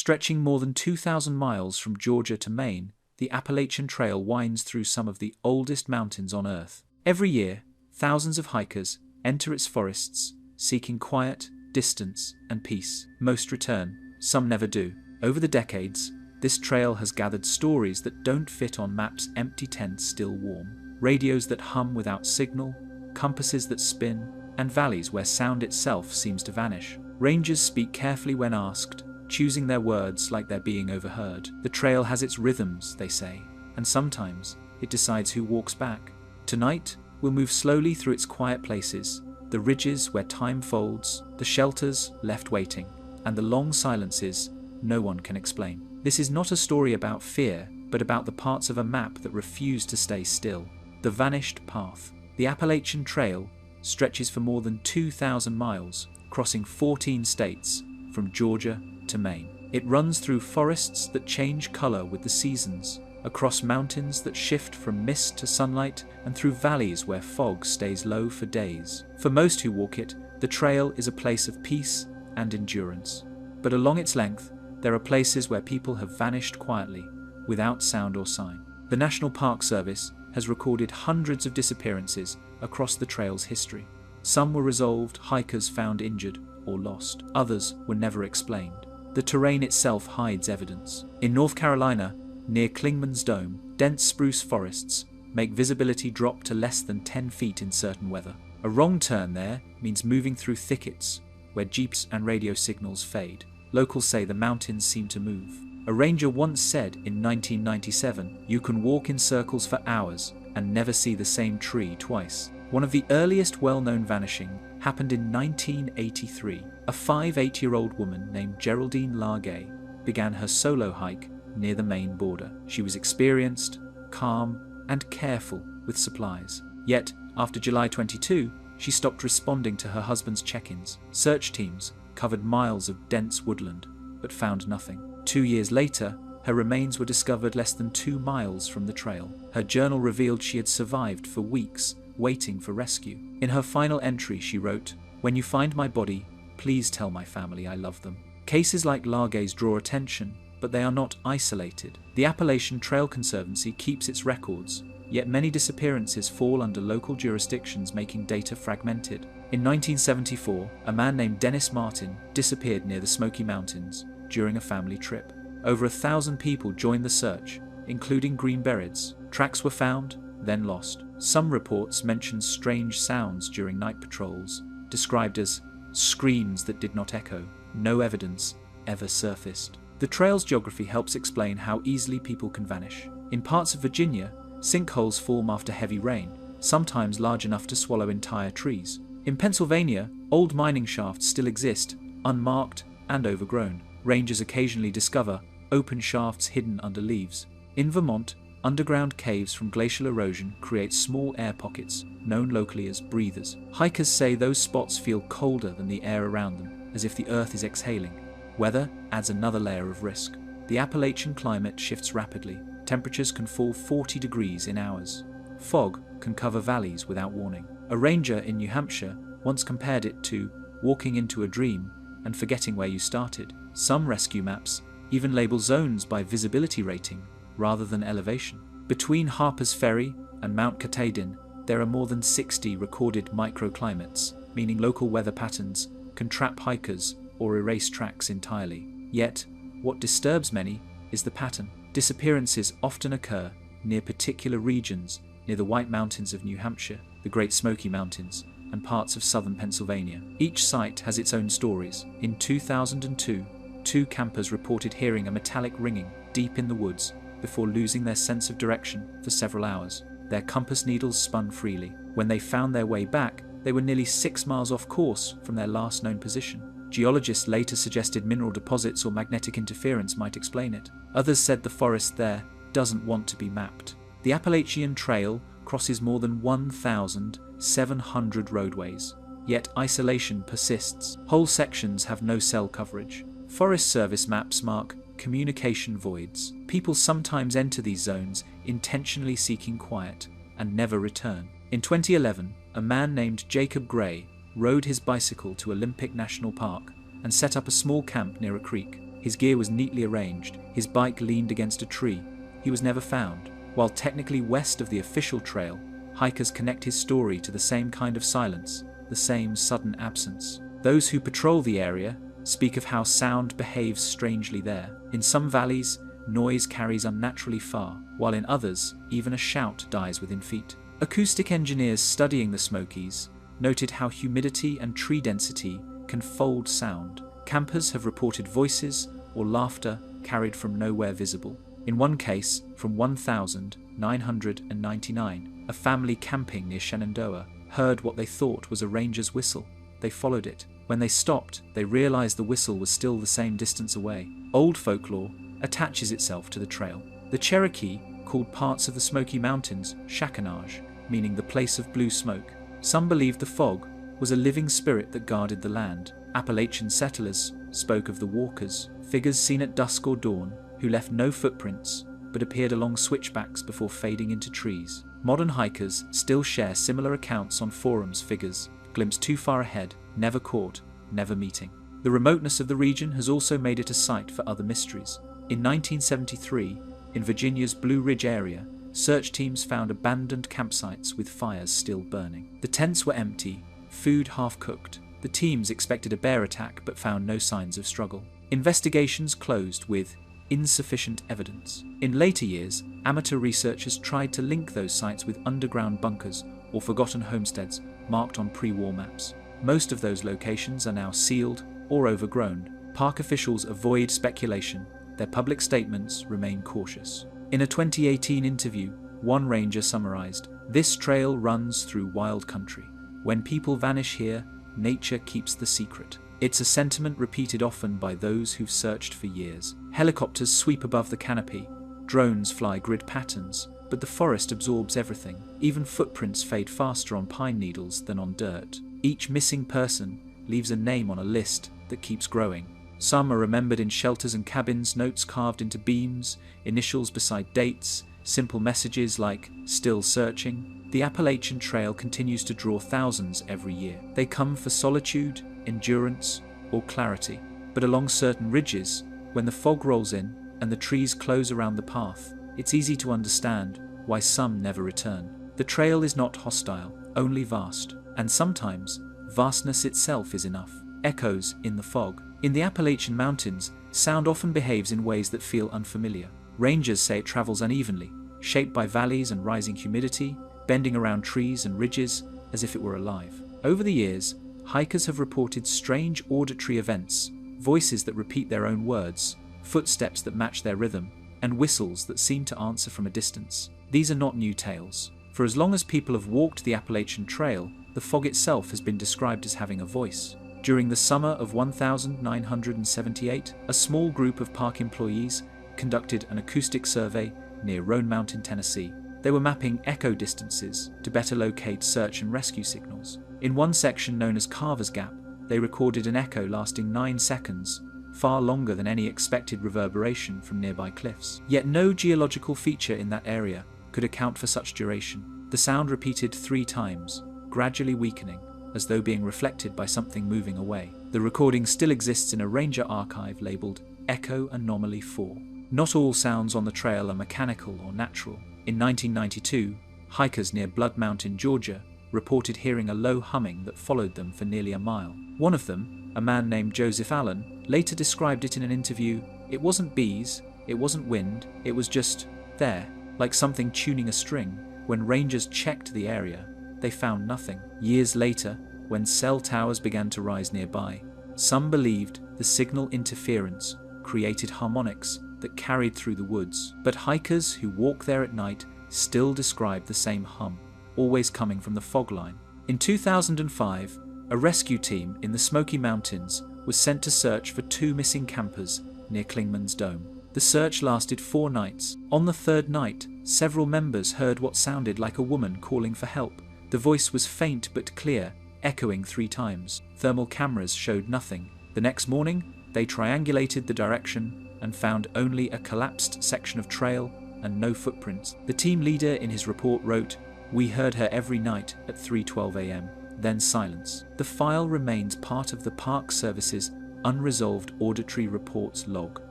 Stretching more than 2,000 miles from Georgia to Maine, the Appalachian Trail winds through some of the oldest mountains on Earth. Every year, thousands of hikers enter its forests, seeking quiet, distance, and peace. Most return, some never do. Over the decades, this trail has gathered stories that don't fit on maps, empty tents still warm, radios that hum without signal, compasses that spin, and valleys where sound itself seems to vanish. Rangers speak carefully when asked, choosing their words like they're being overheard. The trail has its rhythms, they say, and sometimes it decides who walks back. Tonight, we'll move slowly through its quiet places, the ridges where time folds, the shelters left waiting, and the long silences no one can explain. This is not a story about fear, but about the parts of a map that refuse to stay still. The vanished path. The Appalachian Trail stretches for more than 2,000 miles, crossing 14 states, from Georgia to Maine. It runs through forests that change color with the seasons, across mountains that shift from mist to sunlight, and through valleys where fog stays low for days. For most who walk it, the trail is a place of peace and endurance. But along its length, there are places where people have vanished quietly, without sound or sign. The National Park Service has recorded hundreds of disappearances across the trail's history. Some were resolved, hikers found injured or lost. Others were never explained. The terrain itself hides evidence. In North Carolina, near Clingman's Dome, dense spruce forests make visibility drop to less than 10 feet in certain weather. A wrong turn there means moving through thickets where jeeps and radio signals fade. Locals say the mountains seem to move. A ranger once said in 1997, "You can walk in circles for hours and never see the same tree twice." One of the earliest well-known vanishing happened in 1983. A 5'8" woman named Geraldine Largay began her solo hike near the Maine border. She was experienced, calm, and careful with supplies. Yet, after July 22, she stopped responding to her husband's check-ins. Search teams covered miles of dense woodland, but found nothing. 2 years later, her remains were discovered less than 2 miles from the trail. Her journal revealed she had survived for weeks, waiting for rescue. In her final entry, she wrote, "When you find my body, please tell my family I love them." Cases like Largay's draw attention, but they are not isolated. The Appalachian Trail Conservancy keeps its records, yet many disappearances fall under local jurisdictions, making data fragmented. In 1974, a man named Dennis Martin disappeared near the Smoky Mountains during a family trip. Over 1,000 people joined the search, including Green Berets. Tracks were found, then lost. Some reports mentioned strange sounds during night patrols, described as screams that did not echo. No evidence ever surfaced. The trail's geography helps explain how easily people can vanish. In parts of Virginia, sinkholes form after heavy rain, sometimes large enough to swallow entire trees. In Pennsylvania, old mining shafts still exist, unmarked and overgrown. Rangers occasionally discover open shafts hidden under leaves. In Vermont, underground caves from glacial erosion create small air pockets, known locally as breathers. Hikers say those spots feel colder than the air around them, as if the earth is exhaling. Weather adds another layer of risk. The Appalachian climate shifts rapidly. Temperatures can fall 40 degrees in hours. Fog can cover valleys without warning. A ranger in New Hampshire once compared it to walking into a dream and forgetting where you started. Some rescue maps even label zones by visibility rating rather than elevation. Between Harper's Ferry and Mount Katahdin, there are more than 60 recorded microclimates, meaning local weather patterns can trap hikers or erase tracks entirely. Yet, what disturbs many is the pattern. Disappearances often occur near particular regions, near the White Mountains of New Hampshire, the Great Smoky Mountains, and parts of southern Pennsylvania. Each site has its own stories. In 2002, 2 campers reported hearing a metallic ringing deep in the woods before losing their sense of direction for several hours. Their compass needles spun freely. When they found their way back, they were nearly 6 miles off course from their last known position. Geologists later suggested mineral deposits or magnetic interference might explain it. Others said the forest there doesn't want to be mapped. The Appalachian Trail crosses more than 1,700 roadways, yet isolation persists. Whole sections have no cell coverage. Forest Service maps mark communication voids. People sometimes enter these zones intentionally seeking quiet and never return. In 2011, a man named Jacob Gray rode his bicycle to Olympic National Park and set up a small camp near a creek. His gear was neatly arranged, his bike leaned against a tree. He was never found. While technically west of the official trail, hikers connect his story to the same kind of silence, the same sudden absence. Those who patrol the area speak of how sound behaves strangely there. In some valleys, noise carries unnaturally far, while in others, even a shout dies within feet. Acoustic engineers studying the Smokies noted how humidity and tree density can fold sound. Campers have reported voices or laughter carried from nowhere visible. In one case, from 1999, a family camping near Shenandoah heard what they thought was a ranger's whistle. They followed it. When they stopped, they realized the whistle was still the same distance away. Old folklore attaches itself to the trail. The Cherokee called parts of the Smoky Mountains Shakanaj, meaning the place of blue smoke. Some believed the fog was a living spirit that guarded the land. Appalachian settlers spoke of the walkers, figures seen at dusk or dawn, who left no footprints but appeared along switchbacks before fading into trees. Modern hikers still share similar accounts on forums. Figures glimpsed too far ahead, never caught, never meeting. The remoteness of the region has also made it a site for other mysteries. In 1973, in Virginia's Blue Ridge area, search teams found abandoned campsites with fires still burning. The tents were empty, food half-cooked. The teams expected a bear attack but found no signs of struggle. Investigations closed with insufficient evidence. In later years, amateur researchers tried to link those sites with underground bunkers or forgotten homesteads marked on pre-war maps. Most of those locations are now sealed or overgrown. Park officials avoid speculation. Their public statements remain cautious. In a 2018 interview, one ranger summarized, "This trail runs through wild country. When people vanish here, nature keeps the secret." It's a sentiment repeated often by those who've searched for years. Helicopters sweep above the canopy, drones fly grid patterns, but the forest absorbs everything. Even footprints fade faster on pine needles than on dirt. Each missing person leaves a name on a list that keeps growing. Some are remembered in shelters and cabins, notes carved into beams, initials beside dates, simple messages like "still searching." The Appalachian Trail continues to draw thousands every year. They come for solitude, endurance, or clarity. But along certain ridges, when the fog rolls in and the trees close around the path, it's easy to understand why some never return. The trail is not hostile, only vast, and sometimes vastness itself is enough. Echoes in the fog. In the Appalachian Mountains, sound often behaves in ways that feel unfamiliar. Rangers say it travels unevenly, shaped by valleys and rising humidity, bending around trees and ridges as if it were alive. Over the years, hikers have reported strange auditory events, voices that repeat their own words, footsteps that match their rhythm, and whistles that seem to answer from a distance. These are not new tales. For as long as people have walked the Appalachian Trail, the fog itself has been described as having a voice. During the summer of 1978, a small group of park employees conducted an acoustic survey near Roan Mountain, Tennessee. They were mapping echo distances to better locate search and rescue signals. In one section known as Carver's Gap, they recorded an echo lasting 9 seconds, far longer than any expected reverberation from nearby cliffs. Yet no geological feature in that area could account for such duration. The sound repeated 3 times, gradually weakening, as though being reflected by something moving away. The recording still exists in a ranger archive labeled Echo Anomaly 4. Not all sounds on the trail are mechanical or natural. In 1992, hikers near Blood Mountain, Georgia, reported hearing a low humming that followed them for nearly a mile. One of them, a man named Joseph Allen, later described it in an interview, "It wasn't bees, it wasn't wind, it was just there, like something tuning a string." When rangers checked the area, they found nothing. Years later, when cell towers began to rise nearby, some believed the signal interference created harmonics that carried through the woods. But hikers who walk there at night still describe the same hum, always coming from the fog line. In 2005, a rescue team in the Smoky Mountains was sent to search for 2 missing campers near Clingman's Dome. The search lasted 4 nights. On the 3rd night, several members heard what sounded like a woman calling for help. The voice was faint but clear, echoing 3 times. Thermal cameras showed nothing. The next morning, they triangulated the direction and found only a collapsed section of trail and no footprints. The team leader in his report wrote, "We heard her every night at 3:12 a.m. Then silence." The file remains part of the Park Service's unresolved auditory reports log.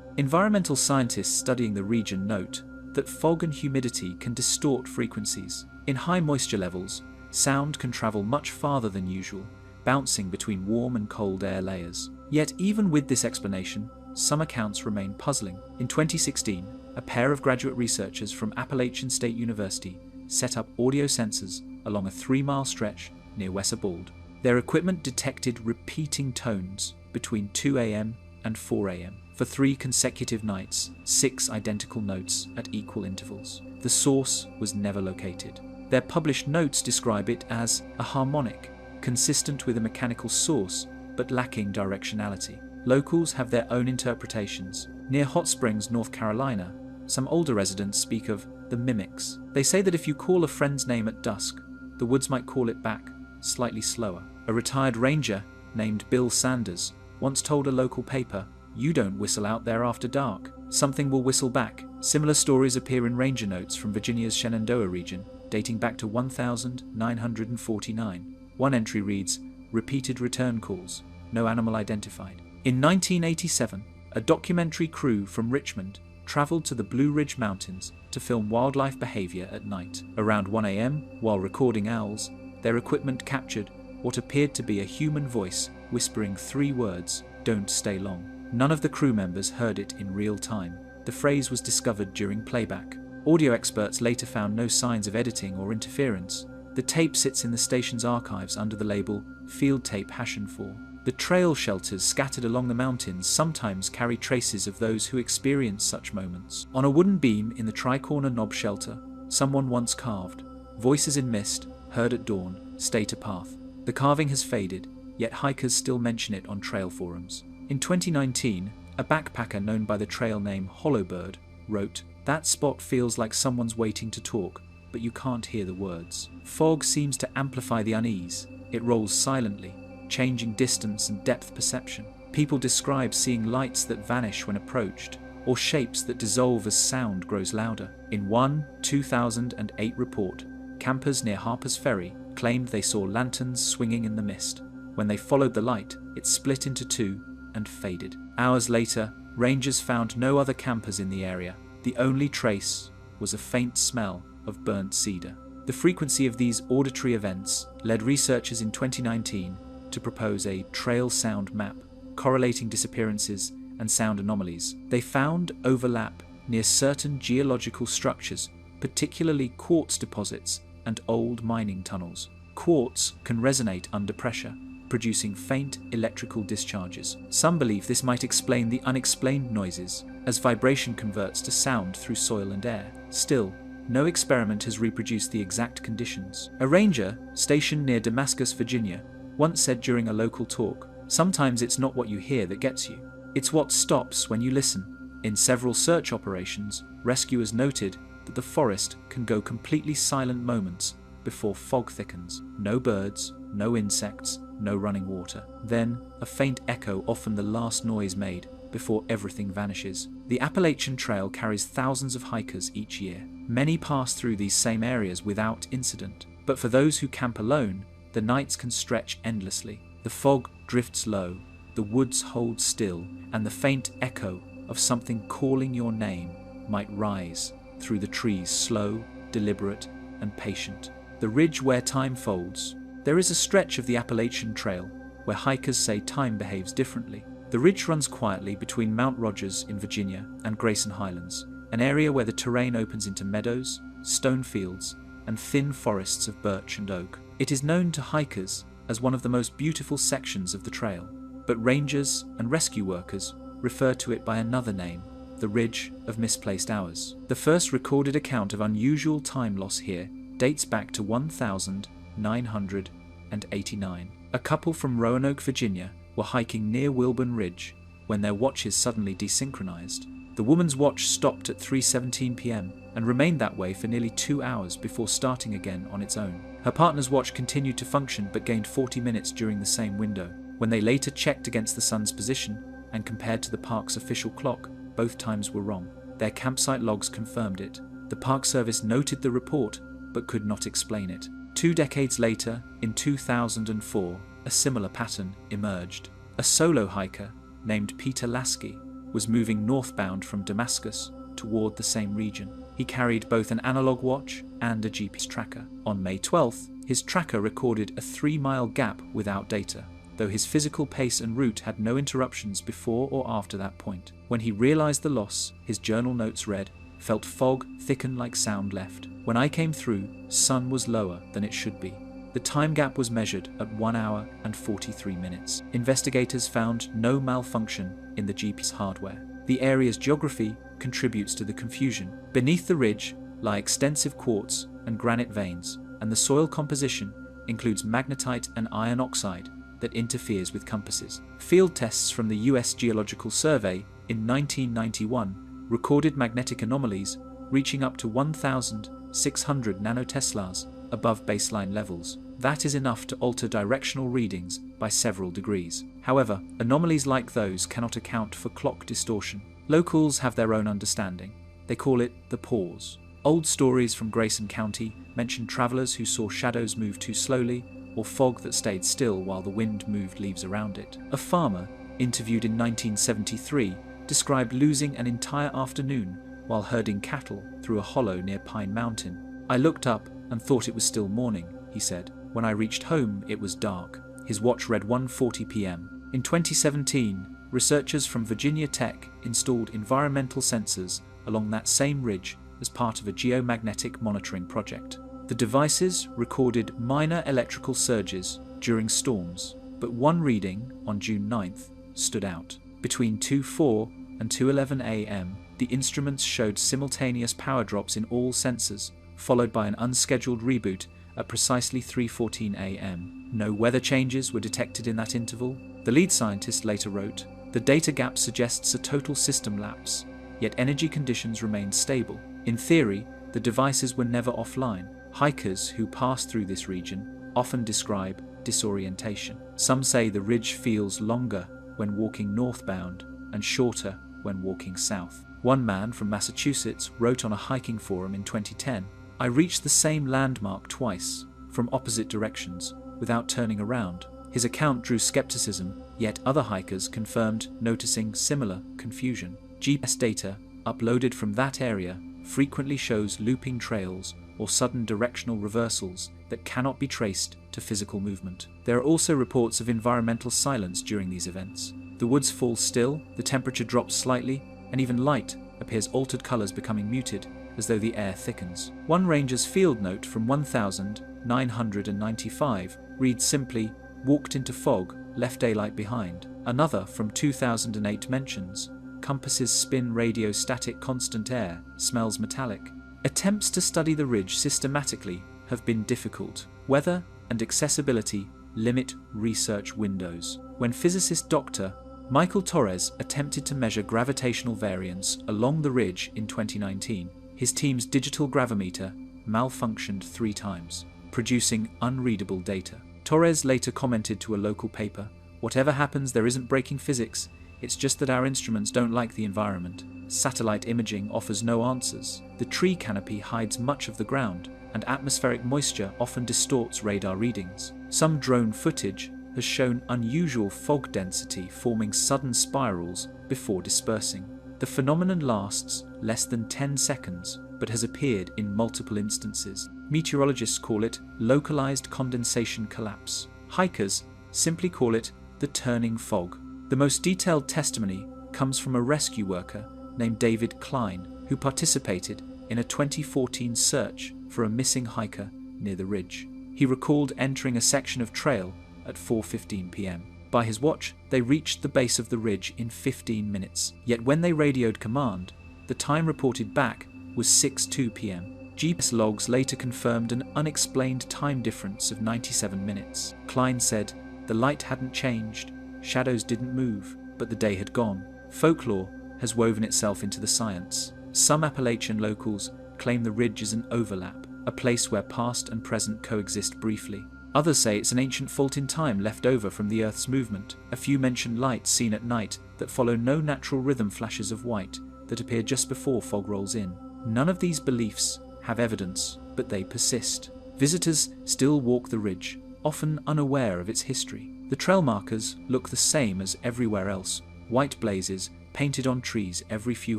Environmental scientists studying the region note that fog and humidity can distort frequencies. In high moisture levels, sound can travel much farther than usual, bouncing between warm and cold air layers. Yet even with this explanation, some accounts remain puzzling. In 2016, a pair of graduate researchers from Appalachian State University set up audio sensors along a 3-mile stretch near Westerwald. Their equipment detected repeating tones between 2 a.m. and 4 a.m. for 3 consecutive nights, 6 identical notes at equal intervals. The source was never located. Their published notes describe it as a harmonic, consistent with a mechanical source, but lacking directionality. Locals have their own interpretations. Near Hot Springs, North Carolina, some older residents speak of the mimics. They say that if you call a friend's name at dusk, the woods might call it back, slightly slower. A retired ranger named Bill Sanders once told a local paper, "You don't whistle out there after dark. Something will whistle back." Similar stories appear in ranger notes from Virginia's Shenandoah region, dating back to 1949. One entry reads, "Repeated return calls, no animal identified." In 1987, a documentary crew from Richmond traveled to the Blue Ridge Mountains to film wildlife behavior at night. Around 1 a.m., while recording owls, their equipment captured what appeared to be a human voice whispering 3 words, "Don't stay long." None of the crew members heard it in real time. The phrase was discovered during playback. Audio experts later found no signs of editing or interference. The tape sits in the station's archives under the label Field Tape #4. The trail shelters scattered along the mountains sometimes carry traces of those who experience such moments. On a wooden beam in the Tri-Corner Knob shelter, someone once carved, "Voices in mist, heard at dawn, stay to path." The carving has faded, yet hikers still mention it on trail forums. In 2019, a backpacker known by the trail name Hollowbird wrote, "That spot feels like someone's waiting to talk, but you can't hear the words." Fog seems to amplify the unease. It rolls silently, changing distance and depth perception. People describe seeing lights that vanish when approached, or shapes that dissolve as sound grows louder. In one 2008 report, campers near Harper's Ferry claimed they saw lanterns swinging in the mist. When they followed the light, it split into 2 and faded. Hours later, rangers found no other campers in the area. The only trace was a faint smell of burnt cedar. The frequency of these auditory events led researchers in 2019 to propose a trail sound map, correlating disappearances and sound anomalies. They found overlap near certain geological structures, particularly quartz deposits and old mining tunnels. Quartz can resonate under pressure, producing faint electrical discharges. Some believe this might explain the unexplained noises, as vibration converts to sound through soil and air. Still, no experiment has reproduced the exact conditions. A ranger, stationed near Damascus, Virginia, once said during a local talk, "Sometimes it's not what you hear that gets you. It's what stops when you listen." In several search operations, rescuers noted that the forest can go completely silent moments before fog thickens. No birds, no insects, no running water. Then, a faint echo, often the last noise made, before everything vanishes. The Appalachian Trail carries thousands of hikers each year. Many pass through these same areas without incident. But for those who camp alone, the nights can stretch endlessly. The fog drifts low, the woods hold still, and the faint echo of something calling your name might rise through the trees, slow, deliberate, and patient. The ridge where time folds. There is a stretch of the Appalachian Trail where hikers say time behaves differently. The ridge runs quietly between Mount Rogers in Virginia and Grayson Highlands, an area where the terrain opens into meadows, stone fields, and thin forests of birch and oak. It is known to hikers as one of the most beautiful sections of the trail, but rangers and rescue workers refer to it by another name, the Ridge of Misplaced Hours. The first recorded account of unusual time loss here dates back to 1989. A couple from Roanoke, Virginia were hiking near Wilburn Ridge when their watches suddenly desynchronized. The woman's watch stopped at 3:17 p.m. and remained that way for nearly 2 hours before starting again on its own. Her partner's watch continued to function but gained 40 minutes during the same window. When they later checked against the sun's position and compared to the park's official clock, both times were wrong. Their campsite logs confirmed it. The Park Service noted the report but could not explain it. 2 decades later, in 2004, a similar pattern emerged. A solo hiker named Peter Lasky, was moving northbound from Damascus toward the same region. He carried both an analog watch and a GPS tracker. On May 12th, his tracker recorded a 3-mile gap without data, though his physical pace and route had no interruptions before or after that point. When he realized the loss, his journal notes read, "Felt fog thicken like sound left. When I came through, sun was lower than it should be." The time gap was measured at 1 hour and 43 minutes. Investigators found no malfunction in the GPS hardware. The area's geography contributes to the confusion. Beneath the ridge lie extensive quartz and granite veins, and the soil composition includes magnetite and iron oxide that interferes with compasses. Field tests from the US Geological Survey in 1991 recorded magnetic anomalies reaching up to 1,600 nanoteslas above baseline levels. That is enough to alter directional readings by several degrees. However, anomalies like those cannot account for clock distortion. Locals have their own understanding. They call it the pause. Old stories from Grayson County mention travelers who saw shadows move too slowly or fog that stayed still while the wind moved leaves around it. A farmer, interviewed in 1973, described losing an entire afternoon while herding cattle through a hollow near Pine Mountain. "I looked up and thought it was still morning," he said. "When I reached home, it was dark." His watch read 1:40 p.m. In 2017, researchers from Virginia Tech installed environmental sensors along that same ridge as part of a geomagnetic monitoring project. The devices recorded minor electrical surges during storms, but one reading on June 9th stood out. Between 2:04 and 2:11 a.m., the instruments showed simultaneous power drops in all sensors, followed by an unscheduled reboot at precisely 3:14 a.m. No weather changes were detected in that interval. The lead scientist later wrote, "The data gap suggests a total system lapse, yet energy conditions remained stable. In theory, the devices were never offline." Hikers who pass through this region often describe disorientation. Some say the ridge feels longer when walking northbound and shorter when walking south. One man from Massachusetts wrote on a hiking forum in 2010, "I reached the same landmark twice, from opposite directions, without turning around." His account drew skepticism, yet other hikers confirmed noticing similar confusion. GPS data uploaded from that area frequently shows looping trails or sudden directional reversals that cannot be traced to physical movement. There are also reports of environmental silence during these events. The woods fall still, the temperature drops slightly, and even light appears altered colors becoming muted, as though the air thickens. One ranger's field note from 1995 reads simply, "Walked into fog, left daylight behind." Another from 2008 mentions, "Compasses spin radio static constant air, smells metallic." Attempts to study the ridge systematically have been difficult. Weather and accessibility limit research windows. When physicist Dr. Michael Torres attempted to measure gravitational variance along the ridge in 2019, his team's digital gravimeter malfunctioned 3 times, producing unreadable data. Torres later commented to a local paper, "Whatever happens, there isn't breaking physics. It's just that our instruments don't like the environment. Satellite imaging offers no answers. The tree canopy hides much of the ground, and atmospheric moisture often distorts radar readings. Some drone footage has shown unusual fog density forming sudden spirals before dispersing. The phenomenon lasts less than 10 seconds, but has appeared in multiple instances. Meteorologists call it localized condensation collapse. Hikers simply call it the turning fog." The most detailed testimony comes from a rescue worker named David Klein, who participated in a 2014 search for a missing hiker near the ridge. He recalled entering a section of trail at 4:15 p.m. By his watch, they reached the base of the ridge in 15 minutes. Yet when they radioed command, the time reported back was 6:02 p.m. GPS logs later confirmed an unexplained time difference of 97 minutes. Klein said, "The light hadn't changed, shadows didn't move, but the day had gone." Folklore has woven itself into the science. Some Appalachian locals claim the ridge is an overlap, a place where past and present coexist briefly. Others say it's an ancient fault in time left over from the Earth's movement. A few mention lights seen at night that follow no natural rhythm flashes of white that appear just before fog rolls in. None of these beliefs have evidence, but they persist. Visitors still walk the ridge, often unaware of its history. The trail markers look the same as everywhere else, white blazes painted on trees every few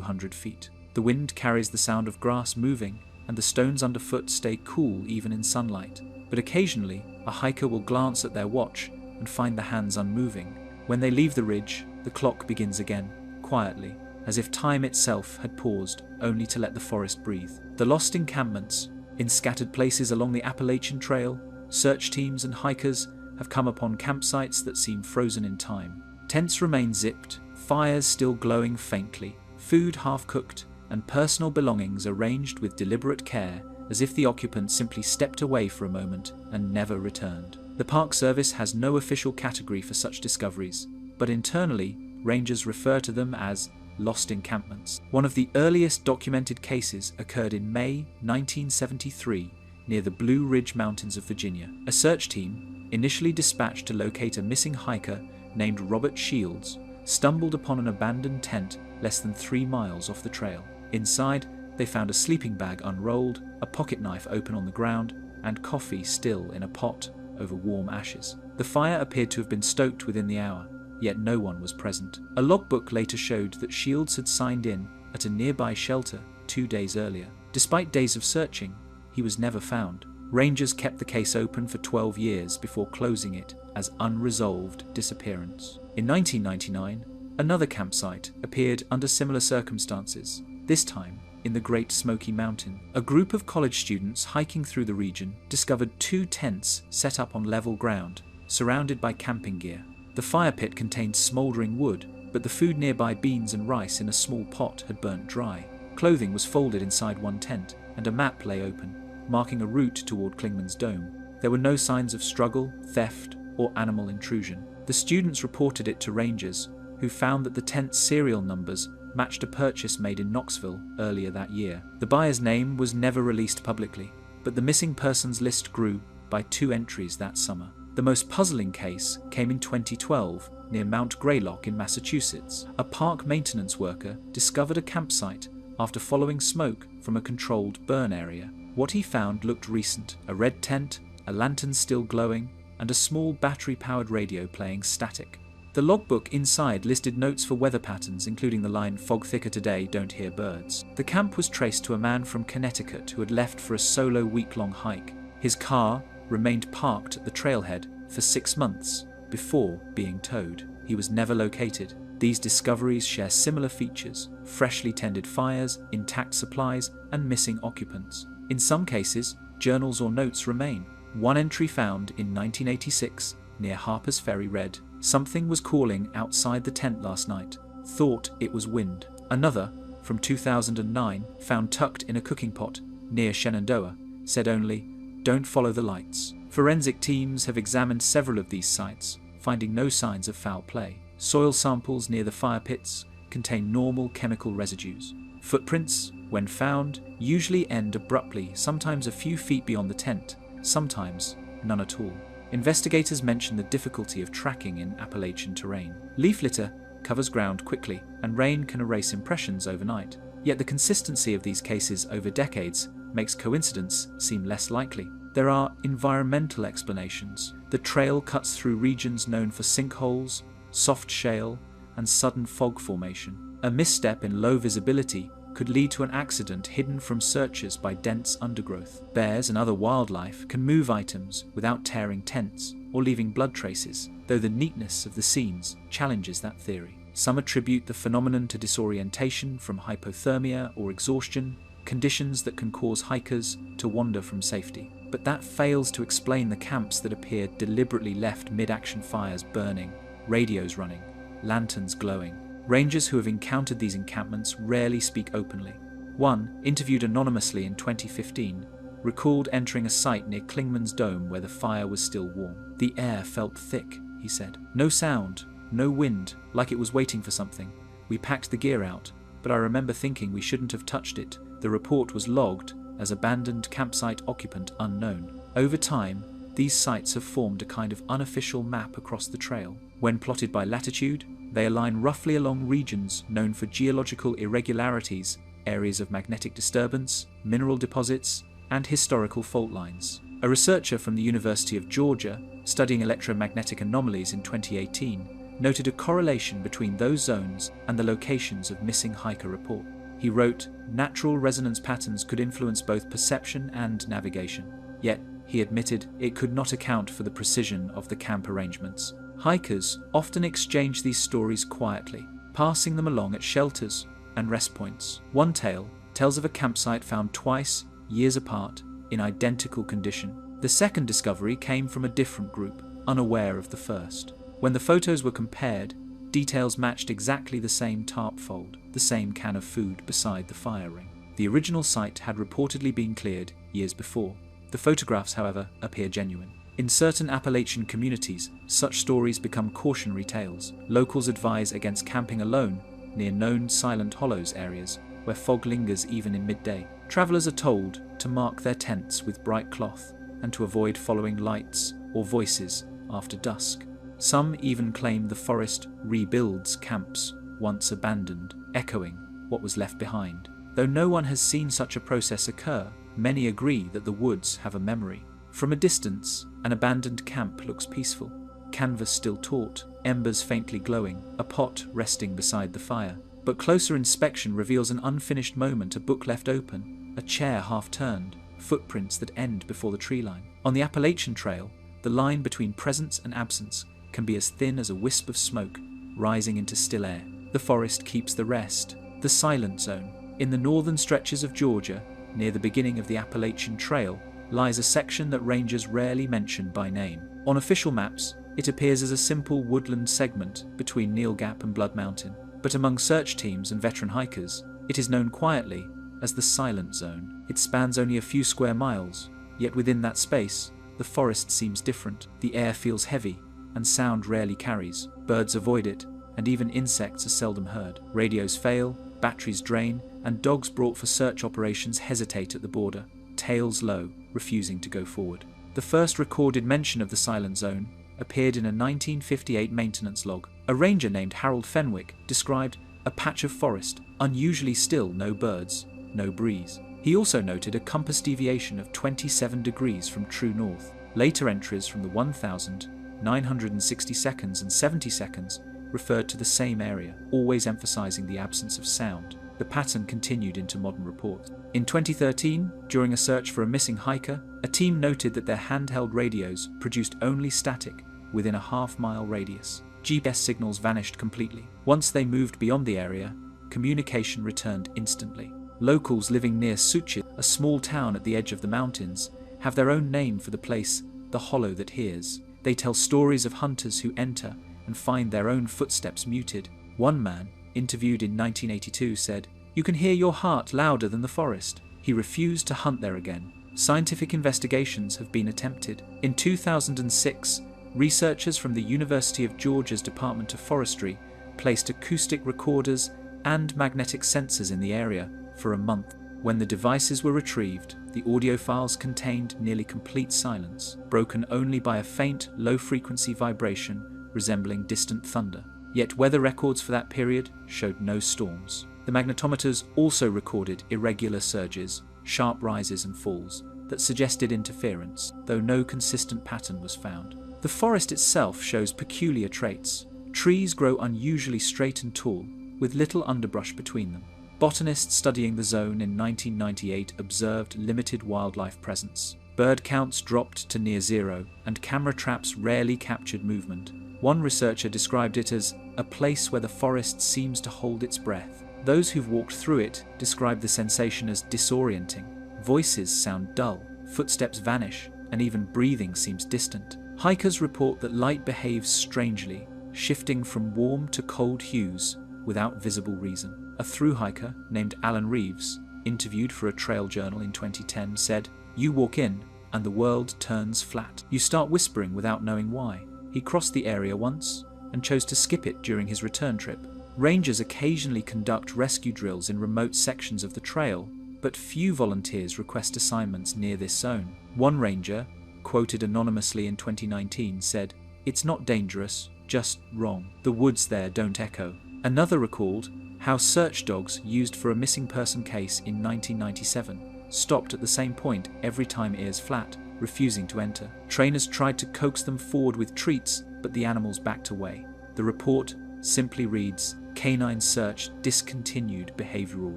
hundred feet. The wind carries the sound of grass moving, and the stones underfoot stay cool even in sunlight. But occasionally, a hiker will glance at their watch and find the hands unmoving. When they leave the ridge, the clock begins again, quietly, as if time itself had paused only to let the forest breathe. The lost encampments, in scattered places along the Appalachian Trail, search teams and hikers have come upon campsites that seem frozen in time. Tents remain zipped, fires still glowing faintly, food half-cooked, and personal belongings arranged with deliberate care, as if the occupant simply stepped away for a moment and never returned. The Park Service has no official category for such discoveries, but internally, rangers refer to them as lost encampments. One of the earliest documented cases occurred in May 1973 near the Blue Ridge Mountains of Virginia. A search team, initially dispatched to locate a missing hiker named Robert Shields, stumbled upon an abandoned tent less than 3 miles off the trail. Inside, they found a sleeping bag unrolled, a pocket knife open on the ground, and coffee still in a pot over warm ashes. The fire appeared to have been stoked within the hour, yet no one was present. A logbook later showed that Shields had signed in at a nearby shelter 2 days earlier. Despite days of searching, he was never found. Rangers kept the case open for 12 years before closing it as unresolved disappearance. In 1999, another campsite appeared under similar circumstances, this time in the Great Smoky Mountain. A group of college students hiking through the region discovered 2 tents set up on level ground, surrounded by camping gear. The fire pit contained smouldering wood, but the food nearby, beans and rice in a small pot, had burnt dry. Clothing was folded inside one tent, and a map lay open, marking a route toward Clingman's Dome. There were no signs of struggle, theft, or animal intrusion. The students reported it to rangers, who found that the tent's serial numbers matched a purchase made in Knoxville earlier that year. The buyer's name was never released publicly, but the missing persons list grew by 2 entries that summer. The most puzzling case came in 2012 near Mount Greylock in Massachusetts. A park maintenance worker discovered a campsite after following smoke from a controlled burn area. What he found looked recent: a red tent, a lantern still glowing, and a small battery-powered radio playing static. The logbook inside listed notes for weather patterns, including the line, "Fog thicker today, don't hear birds." The camp was traced to a man from Connecticut who had left for a solo week-long hike. His car remained parked at the trailhead for 6 months before being towed. He was never located. These discoveries share similar features: freshly tended fires, intact supplies, and missing occupants. In some cases, journals or notes remain. One entry found in 1986 near Harper's Ferry read, "Something was calling outside the tent last night. Thought it was wind." Another, from 2009, found tucked in a cooking pot near Shenandoah, said only, "Don't follow the lights." Forensic teams have examined several of these sites, finding no signs of foul play. Soil samples near the fire pits contain normal chemical residues. Footprints, when found, usually end abruptly, sometimes a few feet beyond the tent, sometimes none at all. Investigators mention the difficulty of tracking in Appalachian terrain. Leaf litter covers ground quickly, and rain can erase impressions overnight. Yet the consistency of these cases over decades makes coincidence seem less likely. There are environmental explanations. The trail cuts through regions known for sinkholes, soft shale, and sudden fog formation. A misstep in low visibility could lead to an accident hidden from searchers by dense undergrowth. Bears and other wildlife can move items without tearing tents or leaving blood traces, though the neatness of the scenes challenges that theory. Some attribute the phenomenon to disorientation from hypothermia or exhaustion, conditions that can cause hikers to wander from safety. But that fails to explain the camps that appear deliberately left mid-action, fires burning, radios running, lanterns glowing. Rangers who have encountered these encampments rarely speak openly. One, interviewed anonymously in 2015, recalled entering a site near Clingman's Dome where the fire was still warm. "The air felt thick," he said. "No sound, no wind, like it was waiting for something. We packed the gear out, but I remember thinking we shouldn't have touched it." The report was logged as abandoned campsite occupant unknown. Over time, these sites have formed a kind of unofficial map across the trail. When plotted by latitude, they align roughly along regions known for geological irregularities, areas of magnetic disturbance, mineral deposits, and historical fault lines. A researcher from the University of Georgia, studying electromagnetic anomalies in 2018, noted a correlation between those zones and the locations of missing hiker report. He wrote, natural resonance patterns could influence both perception and navigation. Yet, he admitted it could not account for the precision of the camp arrangements. Hikers often exchange these stories quietly, passing them along at shelters and rest points. One tale tells of a campsite found twice, years apart, in identical condition. The second discovery came from a different group, unaware of the first. When the photos were compared, details matched exactly the same tarp fold, the same can of food beside the fire ring. The original site had reportedly been cleared years before. The photographs, however, appear genuine. In certain Appalachian communities, such stories become cautionary tales. Locals advise against camping alone near known silent hollows areas where fog lingers even in midday. Travelers are told to mark their tents with bright cloth and to avoid following lights or voices after dusk. Some even claim the forest rebuilds camps once abandoned, echoing what was left behind. Though no one has seen such a process occur, many agree that the woods have a memory. From a distance, an abandoned camp looks peaceful. Canvas still taut, embers faintly glowing, a pot resting beside the fire. But closer inspection reveals an unfinished moment, a book left open, a chair half turned, footprints that end before the tree line. On the Appalachian Trail, the line between presence and absence can be as thin as a wisp of smoke, rising into still air. The forest keeps the rest, the silent zone. In the northern stretches of Georgia, near the beginning of the Appalachian Trail, lies a section that rangers rarely mention by name. On official maps, it appears as a simple woodland segment between Neal Gap and Blood Mountain, but among search teams and veteran hikers, it is known quietly as the Silent Zone. It spans only a few square miles, yet within that space, the forest seems different. The air feels heavy, and sound rarely carries. Birds avoid it, and even insects are seldom heard. Radios fail, batteries drain, and dogs brought for search operations hesitate at the border, tails low, refusing to go forward. The first recorded mention of the Silent Zone appeared in a 1958 maintenance log. A ranger named Harold Fenwick described a patch of forest, unusually still, no birds, no breeze. He also noted a compass deviation of 27 degrees from true north. Later entries from the 1,960 seconds and 70 seconds referred to the same area, always emphasizing the absence of sound. The pattern continued into modern reports. In 2013, during a search for a missing hiker, a team noted that their handheld radios produced only static within a half-mile radius. GPS signals vanished completely. Once they moved beyond the area, communication returned instantly. Locals living near Suchit, a small town at the edge of the mountains, have their own name for the place, the hollow that hears. They tell stories of hunters who enter and find their own footsteps muted. One man, interviewed in 1982, said, "You can hear your heart louder than the forest." He refused to hunt there again. Scientific investigations have been attempted. In 2006, researchers from the University of Georgia's Department of Forestry placed acoustic recorders and magnetic sensors in the area for a month. When the devices were retrieved, the audio files contained nearly complete silence, broken only by a faint, low-frequency vibration resembling distant thunder. Yet weather records for that period showed no storms. The magnetometers also recorded irregular surges, sharp rises and falls that suggested interference, though no consistent pattern was found. The forest itself shows peculiar traits. Trees grow unusually straight and tall, with little underbrush between them. Botanists studying the zone in 1998 observed limited wildlife presence. Bird counts dropped to near zero, and camera traps rarely captured movement. One researcher described it as a place where the forest seems to hold its breath. Those who've walked through it describe the sensation as disorienting. Voices sound dull, footsteps vanish, and even breathing seems distant. Hikers report that light behaves strangely, shifting from warm to cold hues without visible reason. A through hiker named Alan Reeves, interviewed for a trail journal in 2010, said, "You walk in and the world turns flat. You start whispering without knowing why." He crossed the area once and chose to skip it during his return trip. Rangers occasionally conduct rescue drills in remote sections of the trail, but few volunteers request assignments near this zone. One ranger, quoted anonymously in 2019, said, "It's not dangerous, just wrong. The woods there don't echo." Another recalled how search dogs used for a missing person case in 1997 stopped at the same point every time ears flat, refusing to enter. Trainers tried to coax them forward with treats, but the animals backed away. The report simply reads, "Canine search discontinued, behavioral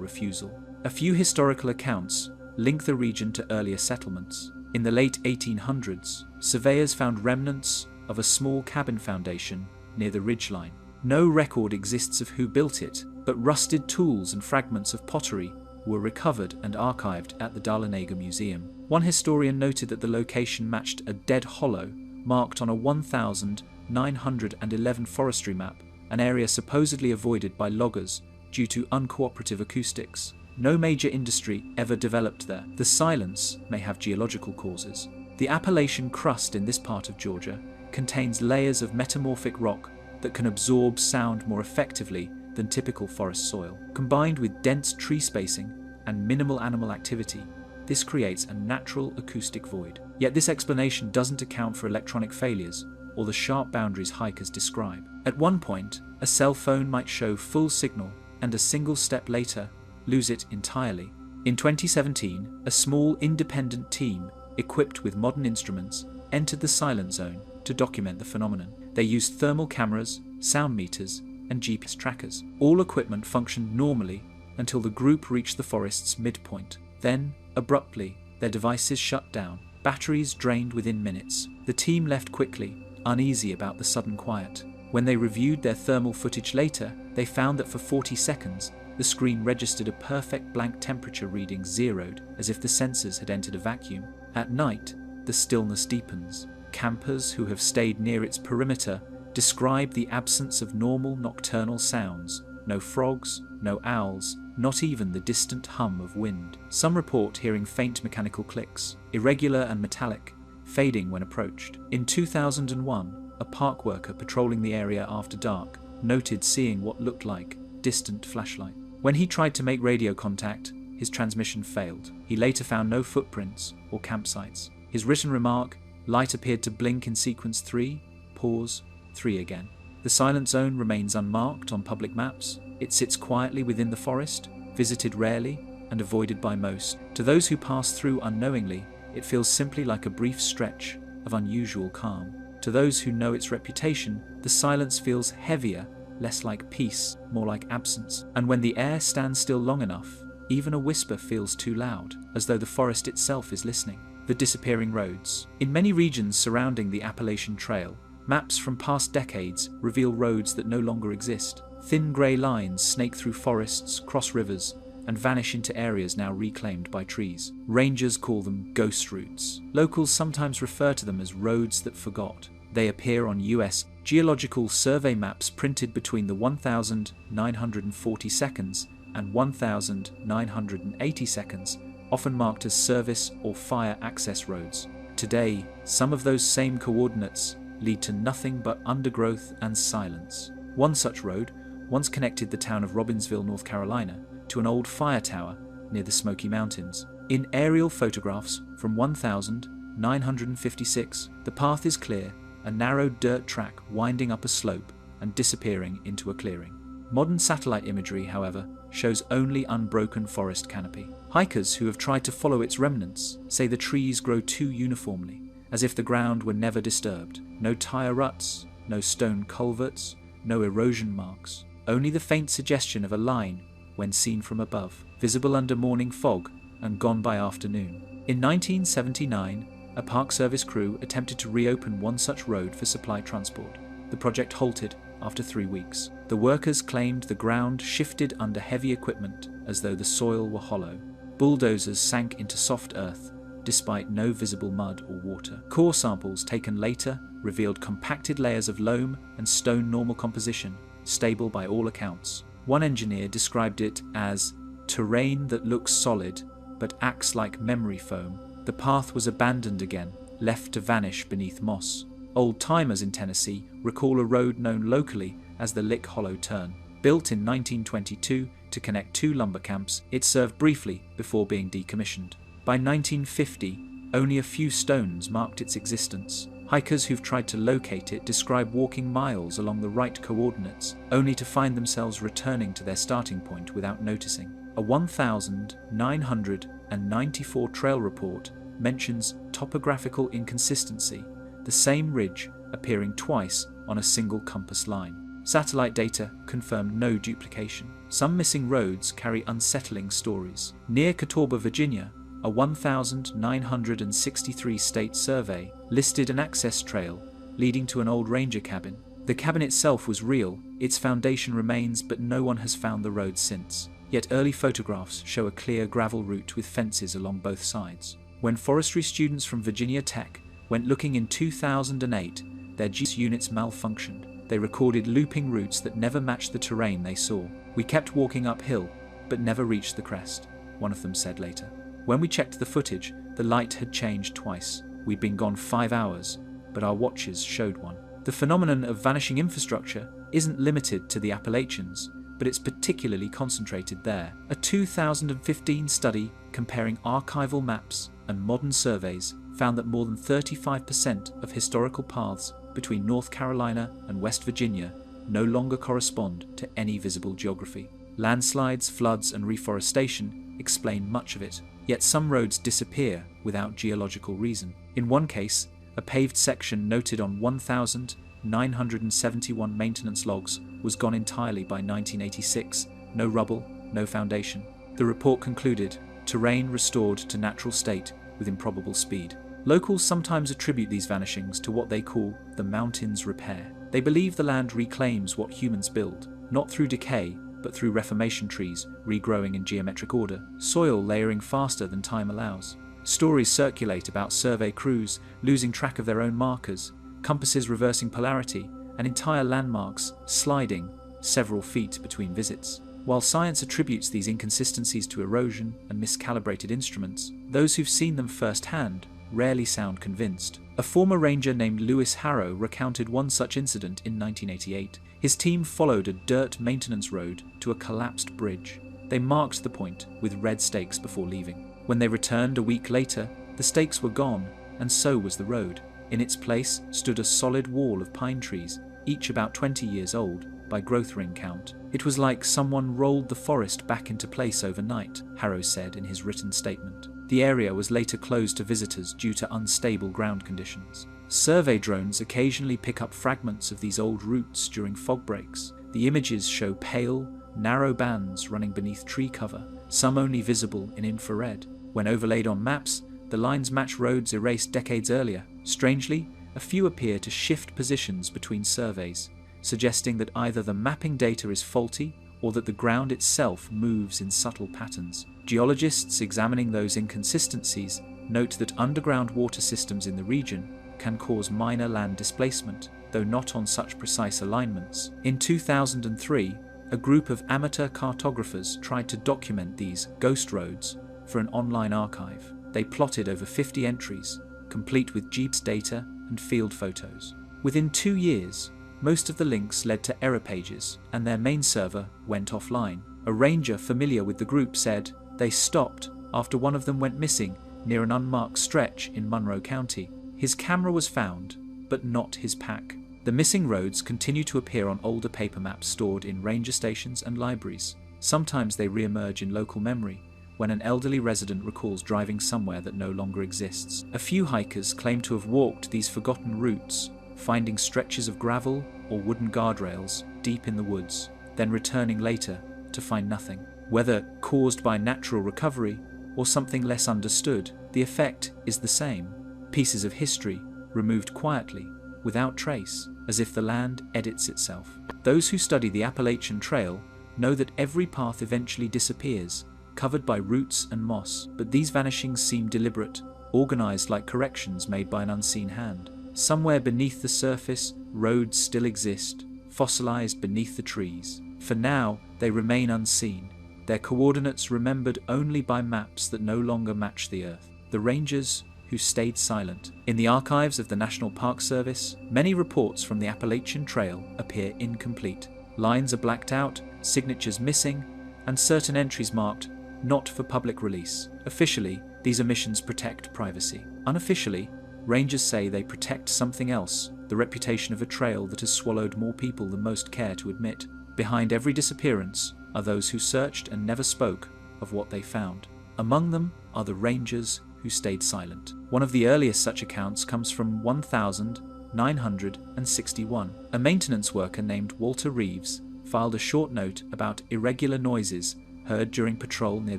refusal." A few historical accounts link the region to earlier settlements. In the late 1800s, surveyors found remnants of a small cabin foundation near the ridgeline. No record exists of who built it, but rusted tools and fragments of pottery were recovered and archived at the Dahlonega Museum. One historian noted that the location matched a dead hollow marked on a 1911 forestry map, an area supposedly avoided by loggers due to uncooperative acoustics. No major industry ever developed there. The silence may have geological causes. The Appalachian crust in this part of Georgia contains layers of metamorphic rock that can absorb sound more effectively than typical forest soil. Combined with dense tree spacing and minimal animal activity, this creates a natural acoustic void. Yet this explanation doesn't account for electronic failures or the sharp boundaries hikers describe. At one point, a cell phone might show full signal and a single step later lose it entirely. In 2017, a small independent team equipped with modern instruments entered the silent zone to document the phenomenon. They used thermal cameras, sound meters, and GPS trackers. All equipment functioned normally until the group reached the forest's midpoint. Then, abruptly, their devices shut down. Batteries drained within minutes. The team left quickly, uneasy about the sudden quiet. When they reviewed their thermal footage later, they found that for 40 seconds, the screen registered a perfect blank temperature reading zeroed, as if the sensors had entered a vacuum. At night, the stillness deepens. Campers who have stayed near its perimeter describe the absence of normal nocturnal sounds. No frogs, no owls, not even the distant hum of wind. Some report hearing faint mechanical clicks, irregular and metallic, fading when approached. In 2001, a park worker patrolling the area after dark noted seeing what looked like distant flashlight. When he tried to make radio contact, his transmission failed. He later found no footprints or campsites. His written remark, "Light appeared to blink in sequence 3, pause, 3 again." The silent zone remains unmarked on public maps. It sits quietly within the forest, visited rarely and avoided by most. To those who pass through unknowingly, it feels simply like a brief stretch of unusual calm. To those who know its reputation, the silence feels heavier, less like peace, more like absence. And when the air stands still long enough, even a whisper feels too loud, as though the forest itself is listening. The disappearing roads. In many regions surrounding the Appalachian Trail, maps from past decades reveal roads that no longer exist. Thin grey lines snake through forests, cross rivers, and vanish into areas now reclaimed by trees. Rangers call them ghost routes. Locals sometimes refer to them as roads that forgot. They appear on US Geological Survey maps printed between the 1940 seconds and 1980 seconds, often marked as service or fire access roads. Today, some of those same coordinates lead to nothing but undergrowth and silence. One such road once connected the town of Robbinsville, North Carolina, to an old fire tower near the Smoky Mountains. In aerial photographs from 1956, the path is clear, a narrow dirt track winding up a slope and disappearing into a clearing. Modern satellite imagery, however, shows only unbroken forest canopy. Hikers who have tried to follow its remnants say the trees grow too uniformly, as if the ground were never disturbed. No tire ruts, no stone culverts, no erosion marks, only the faint suggestion of a line when seen from above, visible under morning fog and gone by afternoon. In 1979, a Park Service crew attempted to reopen one such road for supply transport. The project halted after 3 weeks. The workers claimed the ground shifted under heavy equipment as though the soil were hollow. Bulldozers sank into soft earth, despite no visible mud or water. Core samples taken later revealed compacted layers of loam and stone normal composition, stable by all accounts. One engineer described it as terrain that looks solid but acts like memory foam. The path was abandoned again, left to vanish beneath moss. Old-timers in Tennessee recall a road known locally as the Lick Hollow Turn. Built in 1922 to connect two lumber camps, it served briefly before being decommissioned. By 1950, only a few stones marked its existence. Hikers who've tried to locate it describe walking miles along the right coordinates, only to find themselves returning to their starting point without noticing. A 1994 trail report mentions topographical inconsistency, the same ridge appearing twice on a single compass line. Satellite data confirmed no duplication. Some missing roads carry unsettling stories. Near Catawba, Virginia, a 1,963 state survey listed an access trail leading to an old ranger cabin. The cabin itself was real, its foundation remains, but no one has found the road since. Yet early photographs show a clear gravel route with fences along both sides. When forestry students from Virginia Tech went looking in 2008, their GPS units malfunctioned. They recorded looping routes that never matched the terrain they saw. "We kept walking uphill, but never reached the crest," one of them said later. "When we checked the footage, the light had changed twice. We'd been gone 5 hours, but our watches showed one." The phenomenon of vanishing infrastructure isn't limited to the Appalachians, but it's particularly concentrated there. A 2015 study comparing archival maps and modern surveys found that more than 35% of historical paths between North Carolina and West Virginia no longer correspond to any visible geography. Landslides, floods, and reforestation explain much of it, yet some roads disappear without geological reason. In one case, a paved section noted on 1,971 maintenance logs was gone entirely by 1986, no rubble, no foundation. The report concluded, terrain restored to natural state with improbable speed. Locals sometimes attribute these vanishings to what they call the mountain's repair. They believe the land reclaims what humans build, not through decay, but through reformation trees regrowing in geometric order, soil layering faster than time allows. Stories circulate about survey crews losing track of their own markers, compasses reversing polarity, and entire landmarks sliding several feet between visits. While science attributes these inconsistencies to erosion and miscalibrated instruments, those who've seen them firsthand rarely sound convinced. A former ranger named Lewis Harrow recounted one such incident in 1988. His team followed a dirt maintenance road to a collapsed bridge. They marked the point with red stakes before leaving. When they returned a week later, the stakes were gone, and so was the road. In its place stood a solid wall of pine trees, each about 20 years old by growth ring count. It was like someone rolled the forest back into place overnight, Harrow said in his written statement. The area was later closed to visitors due to unstable ground conditions. Survey drones occasionally pick up fragments of these old routes during fog breaks. The images show pale, narrow bands running beneath tree cover, some only visible in infrared. When overlaid on maps, the lines match roads erased decades earlier. Strangely, a few appear to shift positions between surveys, suggesting that either the mapping data is faulty or that the ground itself moves in subtle patterns. Geologists examining those inconsistencies note that underground water systems in the region can cause minor land displacement, though not on such precise alignments. In 2003, a group of amateur cartographers tried to document these ghost roads for an online archive. They plotted over 50 entries, complete with GPS data and field photos. Within 2 years, most of the links led to error pages, and their main server went offline. A ranger familiar with the group said they stopped after one of them went missing near an unmarked stretch in Monroe County. His camera was found, but not his pack. The missing roads continue to appear on older paper maps stored in ranger stations and libraries. Sometimes they re-emerge in local memory when an elderly resident recalls driving somewhere that no longer exists. A few hikers claim to have walked these forgotten routes, finding stretches of gravel or wooden guardrails deep in the woods, then returning later to find nothing. Whether caused by natural recovery or something less understood, the effect is the same. Pieces of history removed quietly, without trace, as if the land edits itself. Those who study the Appalachian Trail know that every path eventually disappears, covered by roots and moss, but these vanishings seem deliberate, organized like corrections made by an unseen hand. Somewhere beneath the surface, roads still exist, fossilized beneath the trees. For now, they remain unseen, their coordinates remembered only by maps that no longer match the Earth. The rangers who stayed silent. In the archives of the National Park Service, many reports from the Appalachian Trail appear incomplete. Lines are blacked out, signatures missing, and certain entries marked not for public release. Officially, these omissions protect privacy. Unofficially, rangers say they protect something else, the reputation of a trail that has swallowed more people than most care to admit. Behind every disappearance are those who searched and never spoke of what they found. Among them are the rangers who stayed silent. One of the earliest such accounts comes from 1,000 961. A maintenance worker named Walter Reeves filed a short note about irregular noises heard during patrol near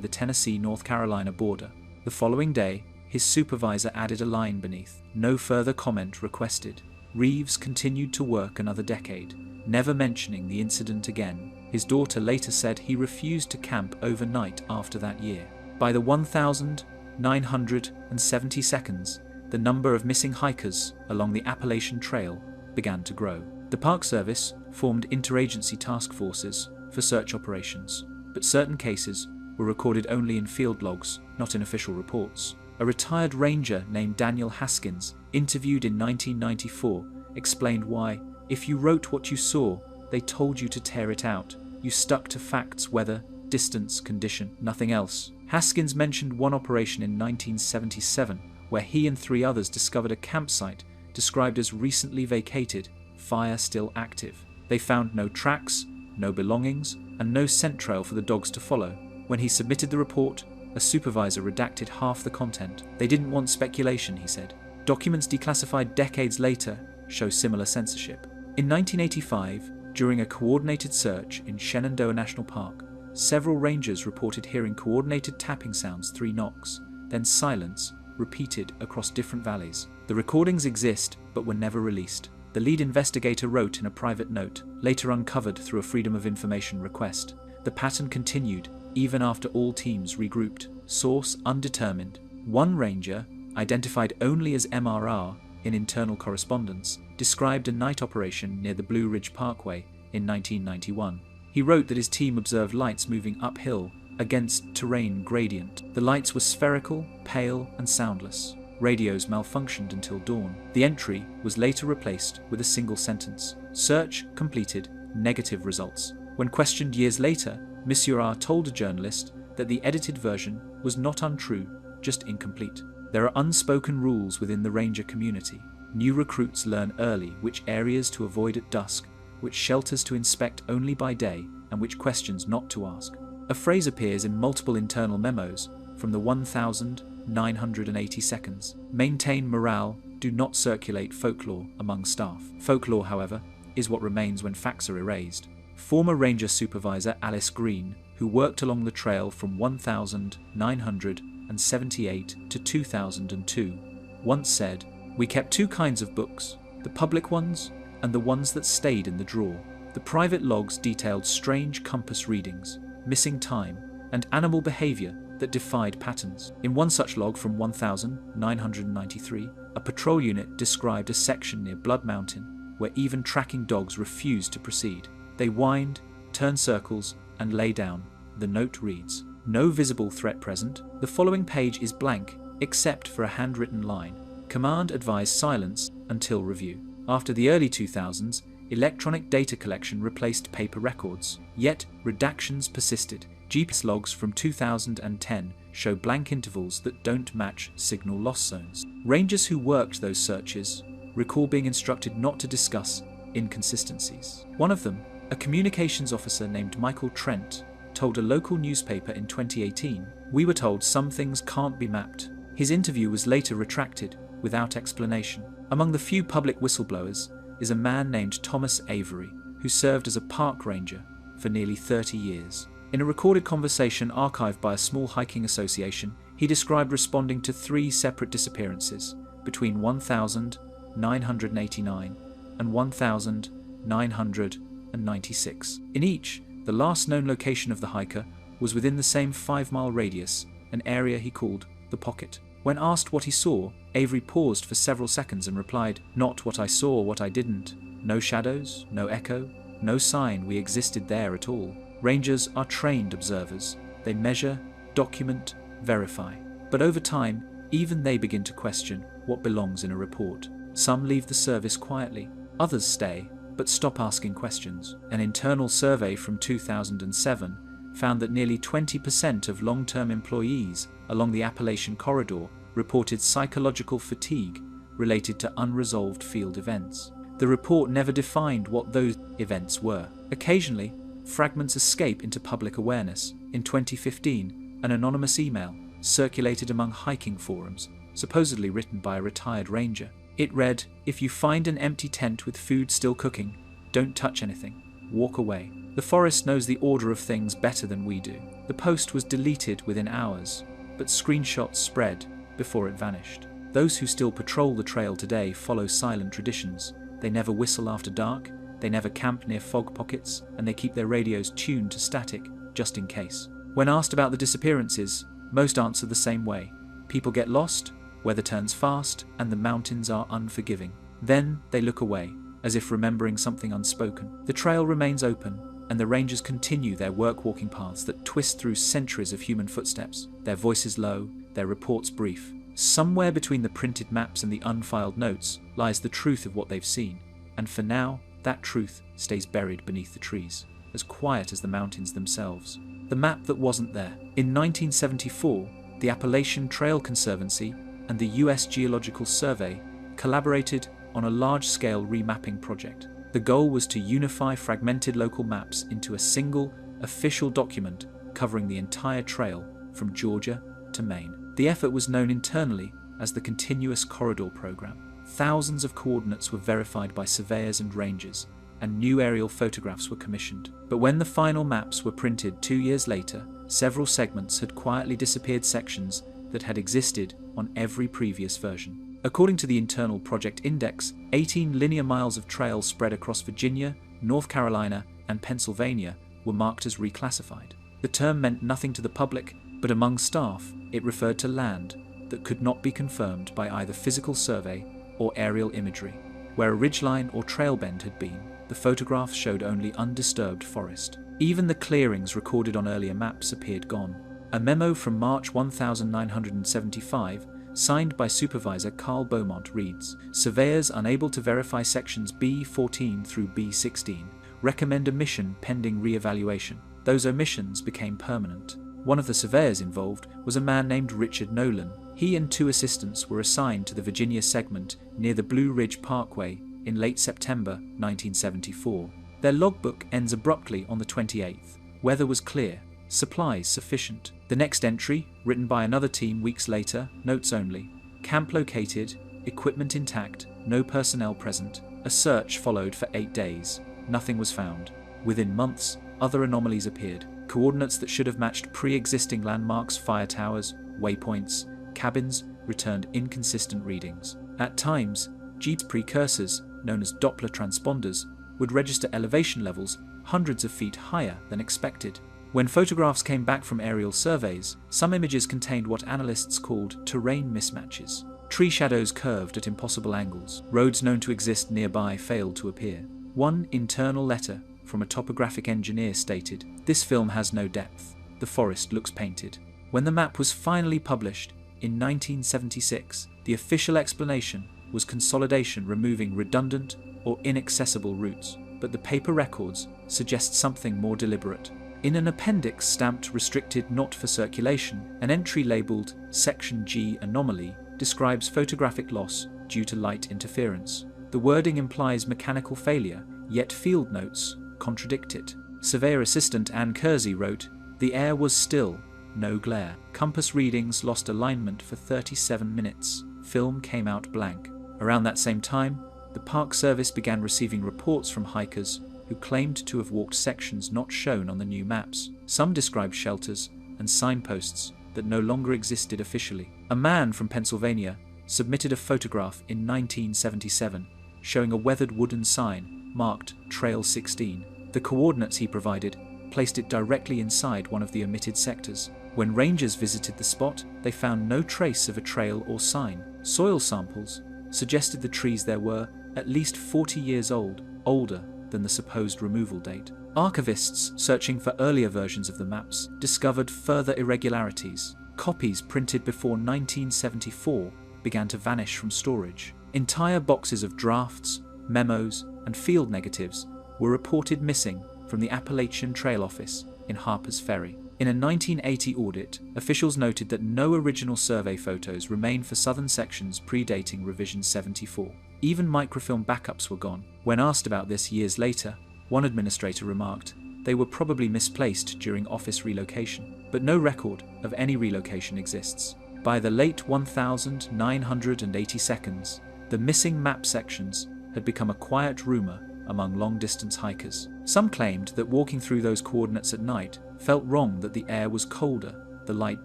the Tennessee-North Carolina border. The following day, his supervisor added a line beneath, "No further comment requested." Reeves continued to work another decade, never mentioning the incident again. His daughter later said he refused to camp overnight after that year. By the 1,970 the number of missing hikers along the Appalachian Trail began to grow. The Park Service formed interagency task forces for search operations, but certain cases were recorded only in field logs, not in official reports. A retired ranger named Daniel Haskins, interviewed in 1994, explained why, if you wrote what you saw, they told you to tear it out. You stuck to facts, weather, distance, condition, nothing else. Haskins mentioned one operation in 1977 where he and 3 others discovered a campsite described as recently vacated, fire still active. They found no tracks, no belongings, and no scent trail for the dogs to follow. When he submitted the report, a supervisor redacted half the content. They didn't want speculation, he said. Documents declassified decades later show similar censorship. In 1985, during a coordinated search in Shenandoah National Park, several rangers reported hearing coordinated tapping sounds, 3 knocks, then silence, repeated across different valleys. The recordings exist, but were never released. The lead investigator wrote in a private note, later uncovered through a Freedom of Information request. The pattern continued, even after all teams regrouped. Source undetermined. One ranger, identified only as MRR in internal correspondence, described a night operation near the Blue Ridge Parkway in 1991. He wrote that his team observed lights moving uphill against terrain gradient. The lights were spherical, pale, and soundless. Radios malfunctioned until dawn. The entry was later replaced with a single sentence. Search completed, negative results. When questioned years later, Monsieur R told a journalist that the edited version was not untrue, just incomplete. There are unspoken rules within the ranger community. New recruits learn early which areas to avoid at dusk, which shelters to inspect only by day, and which questions not to ask. A phrase appears in multiple internal memos from the 1,980 seconds. Maintain morale, do not circulate folklore among staff. Folklore, however, is what remains when facts are erased. Former ranger supervisor Alice Green, who worked along the trail from 1978 to 2002, once said, "We kept 2 kinds of books, the public ones and the ones that stayed in the drawer. The private logs detailed strange compass readings, missing time, and animal behavior that defied patterns. In one such log from 1993, a patrol unit described a section near Blood Mountain where even tracking dogs refused to proceed. They whined, turned circles, and lay down." The note reads, "No visible threat present. The following page is blank, except for a handwritten line. Command advised silence until review." After the early 2000s, electronic data collection replaced paper records, yet redactions persisted. GPS logs from 2010 show blank intervals that don't match signal loss zones. Rangers who worked those searches recall being instructed not to discuss inconsistencies. One of them, a communications officer named Michael Trent, told a local newspaper in 2018, "We were told some things can't be mapped." His interview was later retracted without explanation. Among the few public whistleblowers is a man named Thomas Avery, who served as a park ranger for nearly 30 years. In a recorded conversation archived by a small hiking association, he described responding to 3 separate disappearances between 1989 and 1996. In each, the last known location of the hiker was within the same 5-mile radius, an area he called the Pocket. When asked what he saw, Avery paused for several seconds and replied, "Not what I saw, what I didn't. No shadows, no echo, no sign we existed there at all." Rangers are trained observers. They measure, document, verify. But over time, even they begin to question what belongs in a report. Some leave the service quietly, others stay, but stop asking questions. An internal survey from 2007 found that nearly 20% of long-term employees along the Appalachian Corridor reported psychological fatigue related to unresolved field events. The report never defined what those events were. Occasionally, fragments escape into public awareness. In 2015, an anonymous email circulated among hiking forums, supposedly written by a retired ranger. It read, "If you find an empty tent with food still cooking, don't touch anything. Walk away. The forest knows the order of things better than we do." The post was deleted within hours, but screenshots spread before it vanished. Those who still patrol the trail today follow silent traditions. They never whistle after dark, they never camp near fog pockets, and they keep their radios tuned to static, just in case. When asked about the disappearances, most answer the same way. People get lost, weather turns fast, and the mountains are unforgiving. Then they look away, as if remembering something unspoken. The trail remains open, and the rangers continue their work-walking paths that twist through centuries of human footsteps, their voices low, their reports brief. Somewhere between the printed maps and the unfiled notes lies the truth of what they've seen, and for now, that truth stays buried beneath the trees, as quiet as the mountains themselves. The map that wasn't there. In 1974, the Appalachian Trail Conservancy and the US Geological Survey collaborated on a large-scale remapping project. The goal was to unify fragmented local maps into a single, official document covering the entire trail from Georgia to Maine. The effort was known internally as the Continuous Corridor Program. Thousands of coordinates were verified by surveyors and rangers, and new aerial photographs were commissioned. But when the final maps were printed 2 years later, several segments had quietly disappeared sections that had existed on every previous version. According to the internal project index, 18 linear miles of trail spread across Virginia, North Carolina, and Pennsylvania were marked as reclassified. The term meant nothing to the public, but among staff, it referred to land that could not be confirmed by either physical survey or aerial imagery. Where a ridgeline or trail bend had been, the photographs showed only undisturbed forest. Even the clearings recorded on earlier maps appeared gone. A memo from March 1975, signed by Supervisor Carl Beaumont, reads, "Surveyors unable to verify sections B14 through B16 recommend omission pending re-evaluation." Those omissions became permanent. One of the surveyors involved was a man named Richard Nolan. He and 2 assistants were assigned to the Virginia segment near the Blue Ridge Parkway in late September 1974. Their logbook ends abruptly on the 28th. Weather was clear, supplies sufficient. The next entry, written by another team weeks later, notes only. Camp located, equipment intact, no personnel present. A search followed for 8 days. Nothing was found. Within months, other anomalies appeared. Coordinates that should have matched pre-existing landmarks, fire towers, waypoints, cabins, returned inconsistent readings. At times, GPS precursors, known as Doppler transponders, would register elevation levels hundreds of feet higher than expected. When photographs came back from aerial surveys, some images contained what analysts called terrain mismatches. Tree shadows curved at impossible angles. Roads known to exist nearby failed to appear. One internal letter from a topographic engineer stated, "This film has no depth. The forest looks painted." When the map was finally published in 1976, the official explanation was consolidation removing redundant or inaccessible routes, but the paper records suggest something more deliberate. In an appendix stamped "restricted not for circulation," an entry labelled Section G Anomaly describes photographic loss due to light interference. The wording implies mechanical failure, yet field notes contradict it. Surveyor Assistant Ann Kersey wrote, "The air was still, no glare. Compass readings lost alignment for 37 minutes. Film came out blank." Around that same time, the Park Service began receiving reports from hikers who claimed to have walked sections not shown on the new maps. Some described shelters and signposts that no longer existed officially. A man from Pennsylvania submitted a photograph in 1977 showing a weathered wooden sign marked Trail 16. The coordinates he provided placed it directly inside one of the omitted sectors. When rangers visited the spot, they found no trace of a trail or sign. Soil samples suggested the trees there were at least 40 years old, older than the supposed removal date. Archivists searching for earlier versions of the maps discovered further irregularities. Copies printed before 1974 began to vanish from storage. Entire boxes of drafts, memos, and field negatives were reported missing from the Appalachian Trail office in Harper's Ferry. In a 1980 audit, officials noted that no original survey photos remained for southern sections predating Revision 74. Even microfilm backups were gone. When asked about this years later, one administrator remarked, "They were probably misplaced during office relocation, but no record of any relocation exists." By the late 1980 seconds, The missing map sections had become a quiet rumor among long-distance hikers. Some claimed that walking through those coordinates at night felt wrong, that the air was colder, the light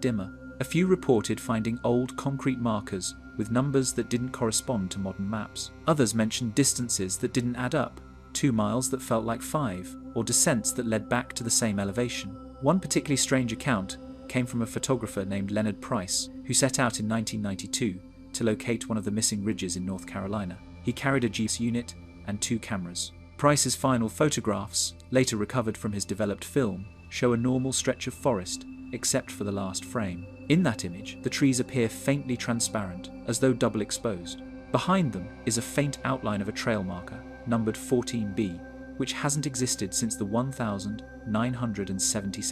dimmer. A few reported finding old concrete markers with numbers that didn't correspond to modern maps. Others mentioned distances that didn't add up, 2 miles that felt like 5, or descents that led back to the same elevation. One particularly strange account came from a photographer named Leonard Price, who set out in 1992 to locate one of the missing ridges in North Carolina. He carried a GPS unit and 2 cameras. Price's final photographs, later recovered from his developed film, show a normal stretch of forest, except for the last frame. In that image, the trees appear faintly transparent, as though double exposed. Behind them is a faint outline of a trail marker, numbered 14B, which hasn't existed since the 1,970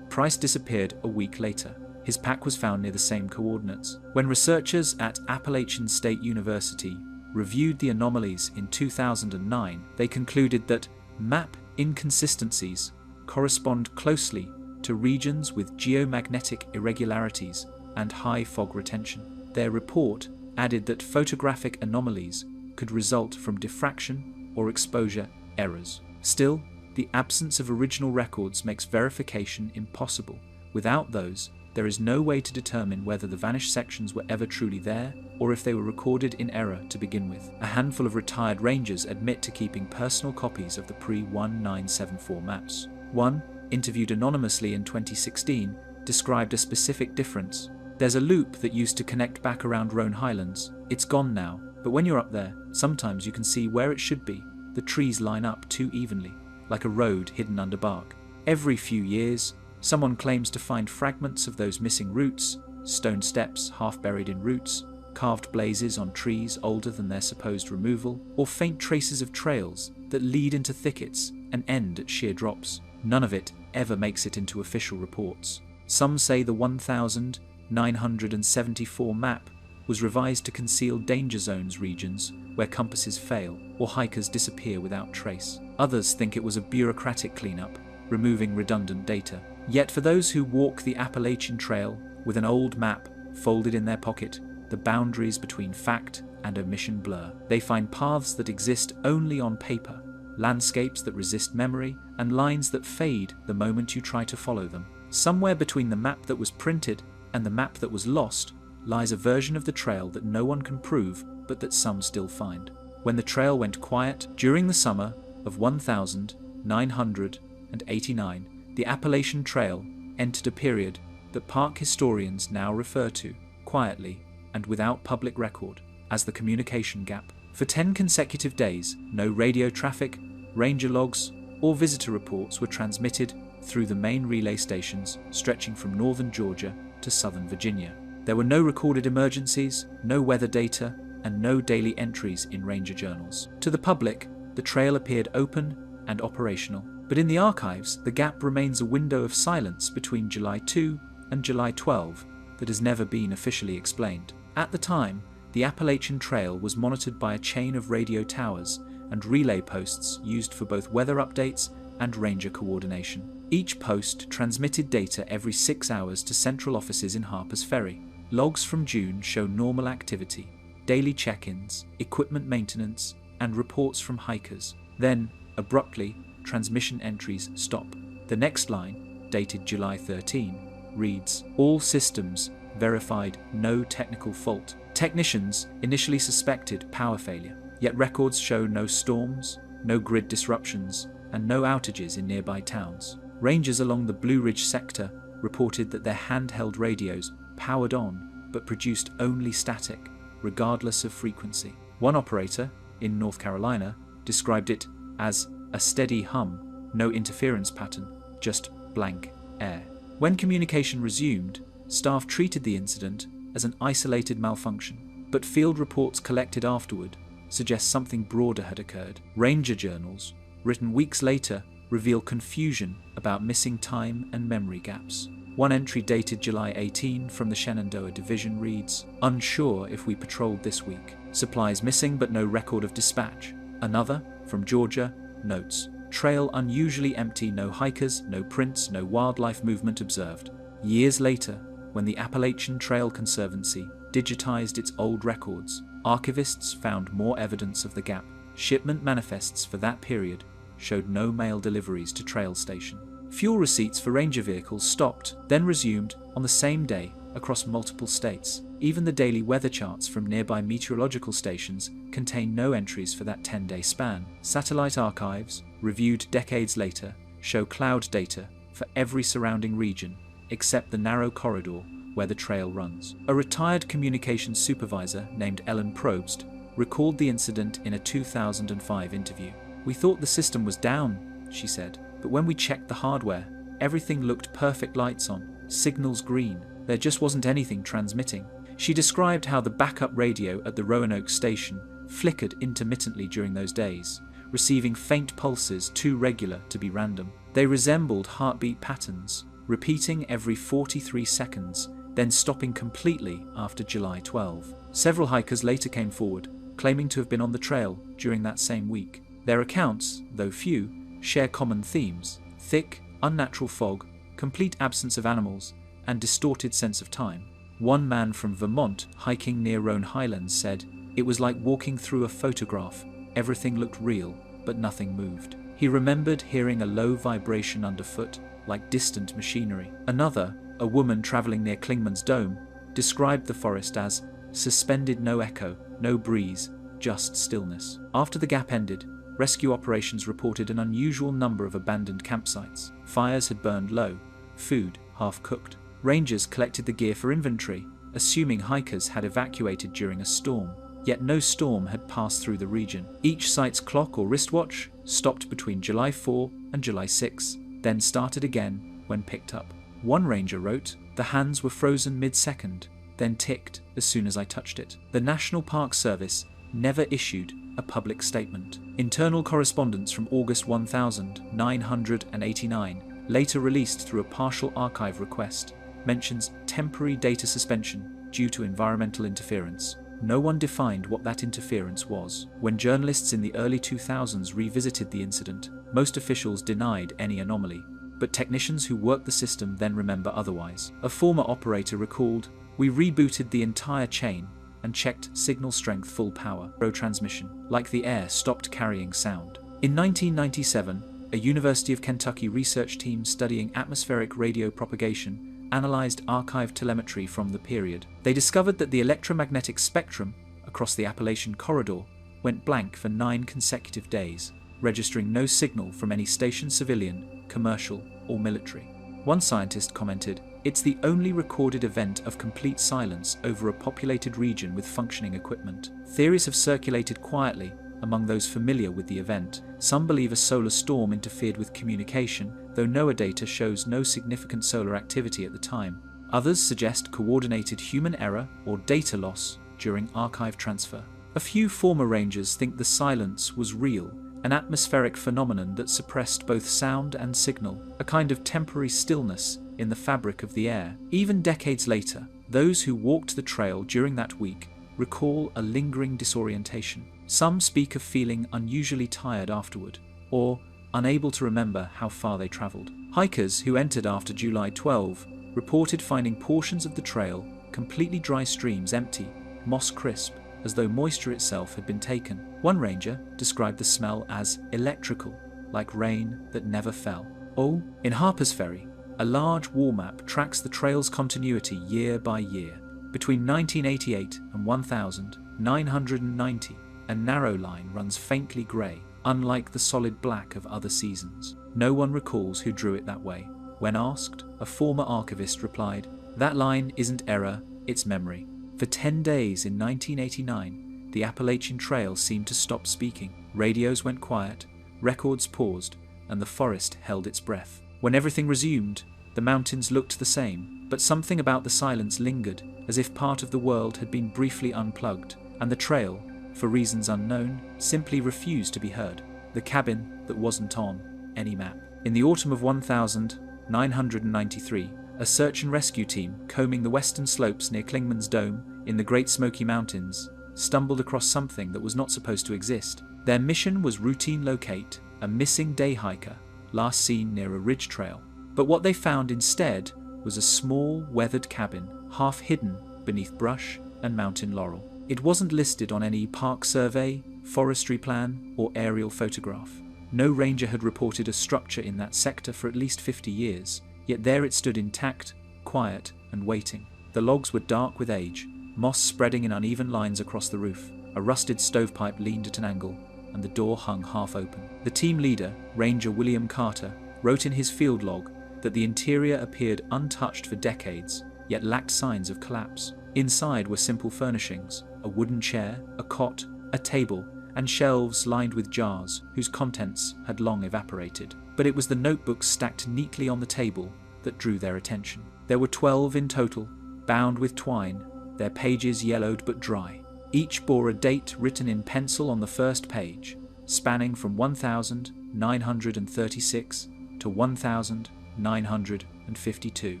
Price disappeared a week later. His pack was found near the same coordinates. When researchers at Appalachian State University reviewed the anomalies in 2009, they concluded that map inconsistencies correspond closely to regions with geomagnetic irregularities and high fog retention. Their report added that photographic anomalies could result from diffraction or exposure errors. Still, the absence of original records makes verification impossible. Without those, there is no way to determine whether the vanished sections were ever truly there, or if they were recorded in error to begin with. A handful of retired rangers admit to keeping personal copies of the pre-1974 maps. One, interviewed anonymously in 2016, described a specific difference. There's a loop that used to connect back around Roan Highlands. It's gone now, but when you're up there, sometimes you can see where it should be. The trees line up too evenly, like a road hidden under bark. Every few years, someone claims to find fragments of those missing routes, stone steps half buried in roots, carved blazes on trees older than their supposed removal, or faint traces of trails that lead into thickets and end at sheer drops. None of it ever makes it into official reports. Some say the 1,974 map was revised to conceal danger zones regions where compasses fail or hikers disappear without trace. Others think it was a bureaucratic cleanup, removing redundant data. Yet for those who walk the Appalachian Trail with an old map folded in their pocket, the boundaries between fact and omission blur. They find paths that exist only on paper, landscapes that resist memory, and lines that fade the moment you try to follow them. Somewhere between the map that was printed and the map that was lost lies a version of the trail that no one can prove, but that some still find. When the trail went quiet during the summer of 1989, the Appalachian Trail entered a period that park historians now refer to, quietly and without public record, as the communication gap. For 10 consecutive days, no radio traffic, ranger logs, or visitor reports were transmitted through the main relay stations stretching from northern Georgia to southern Virginia. There were no recorded emergencies, no weather data, and no daily entries in ranger journals. To the public, the trail appeared open and operational. But in the archives, the gap remains a window of silence between July 2 and July 12 that has never been officially explained. At the time, the Appalachian Trail was monitored by a chain of radio towers and relay posts used for both weather updates and ranger coordination. Each post transmitted data every 6 hours to central offices in Harpers Ferry. Logs from June show normal activity, daily check-ins, equipment maintenance, and reports from hikers. Then, abruptly, transmission entries stop. The next line, dated July 13, reads, "All systems verified no technical fault." Technicians initially suspected power failure, yet records show no storms, no grid disruptions, and no outages in nearby towns. Rangers along the Blue Ridge sector reported that their handheld radios powered on but produced only static, regardless of frequency. One operator, in North Carolina, described it as a steady hum, no interference pattern, just blank air. When communication resumed, staff treated the incident as an isolated malfunction, but field reports collected afterward suggest something broader had occurred. Ranger journals, written weeks later, reveal confusion about missing time and memory gaps. One entry dated July 18 from the Shenandoah Division reads, "Unsure if we patrolled this week. Supplies missing but no record of dispatch." Another, from Georgia, notes, "Trail unusually empty, no hikers, no prints, no wildlife movement observed." Years later, when the Appalachian Trail Conservancy digitized its old records, archivists found more evidence of the gap. Shipment manifests for that period showed no mail deliveries to trail station. Fuel receipts for ranger vehicles stopped, then resumed on the same day across multiple states. Even the daily weather charts from nearby meteorological stations contain no entries for that 10-day span. Satellite archives, reviewed decades later, show cloud data for every surrounding region except the narrow corridor where the trail runs. A retired communications supervisor named Ellen Probst recalled the incident in a 2005 interview. "We thought the system was down," she said, "but when we checked the hardware, everything looked perfect, lights on, signals green. There just wasn't anything transmitting." She described how the backup radio at the Roanoke station flickered intermittently during those days, receiving faint pulses too regular to be random. They resembled heartbeat patterns, repeating every 43 seconds, then stopping completely after July 12. Several hikers later came forward, claiming to have been on the trail during that same week. Their accounts, though few, share common themes: thick, unnatural fog, complete absence of animals, and distorted sense of time. One man from Vermont hiking near Roan Highlands said, "It was like walking through a photograph. Everything looked real, but nothing moved." He remembered hearing a low vibration underfoot, like distant machinery. Another, a woman traveling near Clingman's Dome, described the forest as suspended, no echo, no breeze, just stillness. After the gap ended, rescue operations reported an unusual number of abandoned campsites. Fires had burned low, food half-cooked. Rangers collected the gear for inventory, assuming hikers had evacuated during a storm. Yet no storm had passed through the region. Each site's clock or wristwatch stopped between July 4 and July 6, then started again when picked up. One ranger wrote, "The hands were frozen mid-second, then ticked as soon as I touched it." The National Park Service never issued a public statement. Internal correspondence from August 1989, later released through a partial archive request, mentions temporary data suspension due to environmental interference. No one defined what that interference was. When journalists in the early 2000s revisited the incident, most officials denied any anomaly, but technicians who worked the system then remember otherwise. A former operator recalled, "We rebooted the entire chain and checked signal strength, full power, transmission, like the air stopped carrying sound." In 1997, a University of Kentucky research team studying atmospheric radio propagation analyzed archived telemetry from the period. They discovered that the electromagnetic spectrum across the Appalachian corridor went blank for 9 consecutive days, registering no signal from any station, civilian, commercial, or military. One scientist commented, "It's the only recorded event of complete silence over a populated region with functioning equipment." Theories have circulated quietly among those familiar with the event. Some believe a solar storm interfered with communication, though NOAA data shows no significant solar activity at the time. Others suggest coordinated human error or data loss during archive transfer. A few former rangers think the silence was real, an atmospheric phenomenon that suppressed both sound and signal, a kind of temporary stillness in the fabric of the air. Even decades later, those who walked the trail during that week recall a lingering disorientation. Some speak of feeling unusually tired afterward, or unable to remember how far they traveled. Hikers who entered after July 12 reported finding portions of the trail completely dry, streams empty, moss crisp, as though moisture itself had been taken. One ranger described the smell as electrical, like rain that never fell. Oh, in Harper's Ferry, a large wall map tracks the trail's continuity year by year. Between 1988 and 1990, a narrow line runs faintly grey, unlike the solid black of other seasons. No one recalls who drew it that way. When asked, a former archivist replied, "That line isn't error, it's memory." For 10 days in 1989, the Appalachian Trail seemed to stop speaking. Radios went quiet, records paused, and the forest held its breath. When everything resumed, the mountains looked the same, but something about the silence lingered, as if part of the world had been briefly unplugged, and the trail, for reasons unknown, simply refused to be heard. The cabin that wasn't on any map. In the autumn of 1993, a search and rescue team combing the western slopes near Clingman's Dome in the Great Smoky Mountains stumbled across something that was not supposed to exist. Their mission was routine locate a missing day hiker last seen near a ridge trail. But what they found instead was a small, weathered cabin, half hidden beneath brush and mountain laurel. It wasn't listed on any park survey, forestry plan, or aerial photograph. No ranger had reported a structure in that sector for at least 50 years, yet there it stood intact, quiet, and waiting. The logs were dark with age, moss spreading in uneven lines across the roof. A rusted stovepipe leaned at an angle, and the door hung half open. The team leader, Ranger William Carter, wrote in his field log that the interior appeared untouched for decades, yet lacked signs of collapse. Inside were simple furnishings, a wooden chair, a cot, a table, and shelves lined with jars whose contents had long evaporated. But it was the notebooks stacked neatly on the table that drew their attention. There were 12 in total, bound with twine, their pages yellowed but dry. Each bore a date written in pencil on the first page, spanning from 1936 to 1952.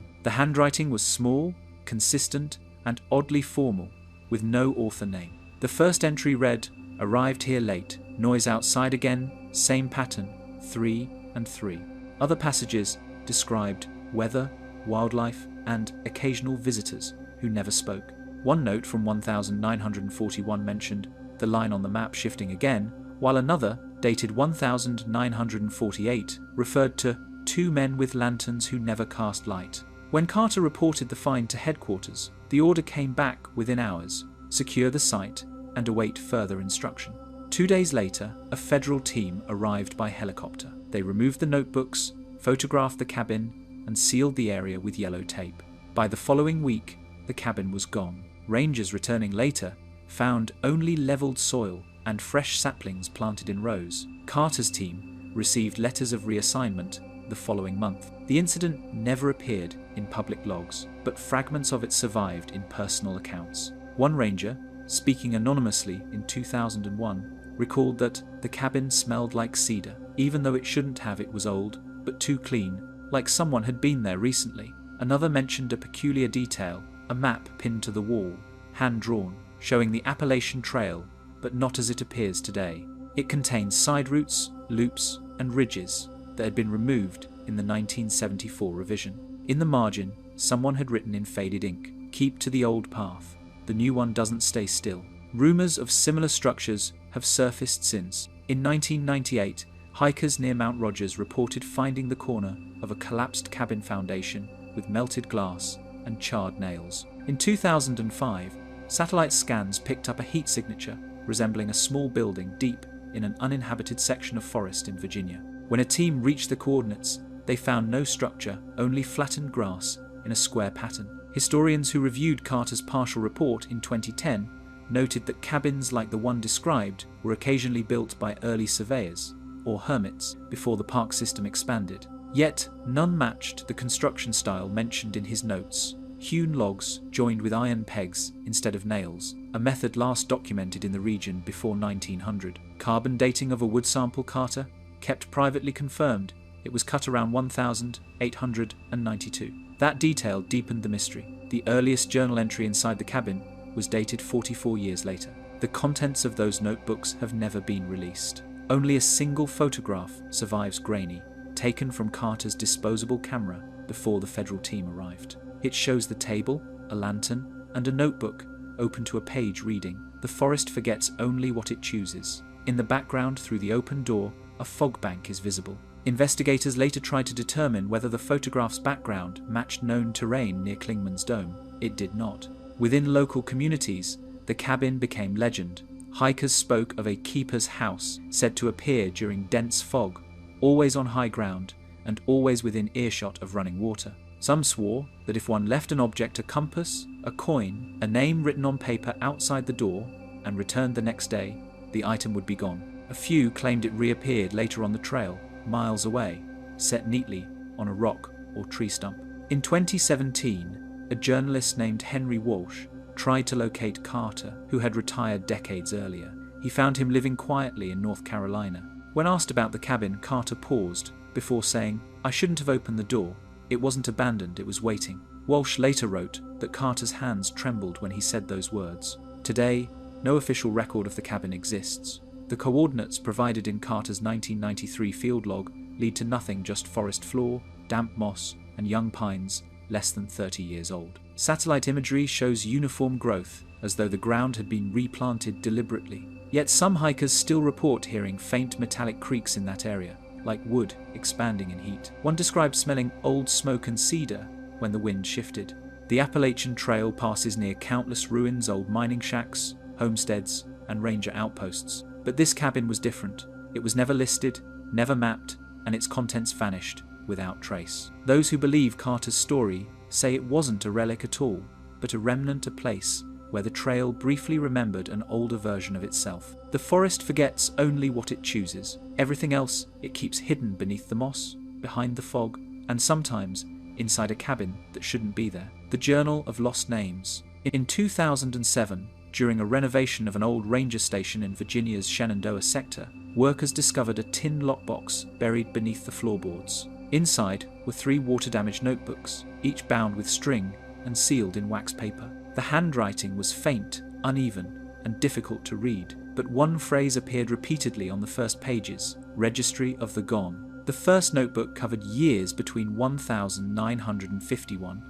The handwriting was small, consistent, and oddly formal, with no author name. The first entry read, "Arrived here late, noise outside again, same pattern, 3 and 3. Other passages described weather, wildlife, and occasional visitors who never spoke. One note from 1941 mentioned the line on the map shifting again, while another, dated 1948, referred to 2 men with lanterns who never cast light. When Carter reported the find to headquarters, the order came back within hours: secure the site and await further instruction. 2 days later, a federal team arrived by helicopter. They removed the notebooks, photographed the cabin, and sealed the area with yellow tape. By the following week, the cabin was gone. Rangers returning later found only leveled soil and fresh saplings planted in rows. Carter's team received letters of reassignment the following month. The incident never appeared in public logs, but fragments of it survived in personal accounts. One ranger, speaking anonymously in 2001, recalled that the cabin smelled like cedar, even though it shouldn't have. It was old, but too clean, like someone had been there recently. Another mentioned a peculiar detail, a map pinned to the wall, hand-drawn, showing the Appalachian Trail, but not as it appears today. It contained side routes, loops, and ridges that had been removed in the 1974 revision. In the margin, someone had written in faded ink, "Keep to the old path. The new one doesn't stay still." Rumors of similar structures have surfaced since. In 1998, hikers near Mount Rogers reported finding the corner of a collapsed cabin foundation with melted glass and charred nails. In 2005, satellite scans picked up a heat signature resembling a small building deep in an uninhabited section of forest in Virginia. When a team reached the coordinates, they found no structure, only flattened grass in a square pattern. Historians who reviewed Carter's partial report in 2010 noted that cabins like the one described were occasionally built by early surveyors, or hermits, before the park system expanded. Yet, none matched the construction style mentioned in his notes: hewn logs joined with iron pegs instead of nails, a method last documented in the region before 1900. Carbon dating of a wood sample Carter kept privately confirmed it was cut around 1892. That detail deepened the mystery. The earliest journal entry inside the cabin was dated 44 years later. The contents of those notebooks have never been released. Only a single photograph survives grainy, taken from Carter's disposable camera before the federal team arrived. It shows the table, a lantern, and a notebook open to a page reading, "The forest forgets only what it chooses." In the background, through the open door, a fog bank is visible. Investigators later tried to determine whether the photograph's background matched known terrain near Klingman's Dome. It did not. Within local communities, the cabin became legend. Hikers spoke of a keeper's house said to appear during dense fog, always on high ground and always within earshot of running water. Some swore that if one left an object, a compass, a coin, a name written on paper outside the door, and returned the next day, the item would be gone. A few claimed it reappeared later on the trail, miles away, set neatly on a rock or tree stump. In 2017, a journalist named Henry Walsh tried to locate Carter, who had retired decades earlier. He found him living quietly in North Carolina. When asked about the cabin, Carter paused before saying, "I shouldn't have opened the door. It wasn't abandoned, it was waiting." Walsh later wrote that Carter's hands trembled when he said those words. Today, no official record of the cabin exists. The coordinates provided in Carter's 1993 field log lead to nothing, just forest floor, damp moss, and young pines less than 30 years old. Satellite imagery shows uniform growth, as though the ground had been replanted deliberately. Yet some hikers still report hearing faint metallic creaks in that area, like wood expanding in heat. One describes smelling old smoke and cedar when the wind shifted. The Appalachian Trail passes near countless ruins, old mining shacks, homesteads, and ranger outposts. But this cabin was different. It was never listed, never mapped, and its contents vanished without trace. Those who believe Carter's story say it wasn't a relic at all, but a remnant, a place where the trail briefly remembered an older version of itself. The forest forgets only what it chooses. Everything else it keeps hidden beneath the moss, behind the fog, and sometimes inside a cabin that shouldn't be there. The Journal of Lost Names. In 2007, during a renovation of an old ranger station in Virginia's Shenandoah sector, workers discovered a tin lockbox buried beneath the floorboards. Inside were 3 water-damaged notebooks, each bound with string and sealed in wax paper. The handwriting was faint, uneven, and difficult to read, but one phrase appeared repeatedly on the first pages: Registry of the Gone. The first notebook covered years between 1951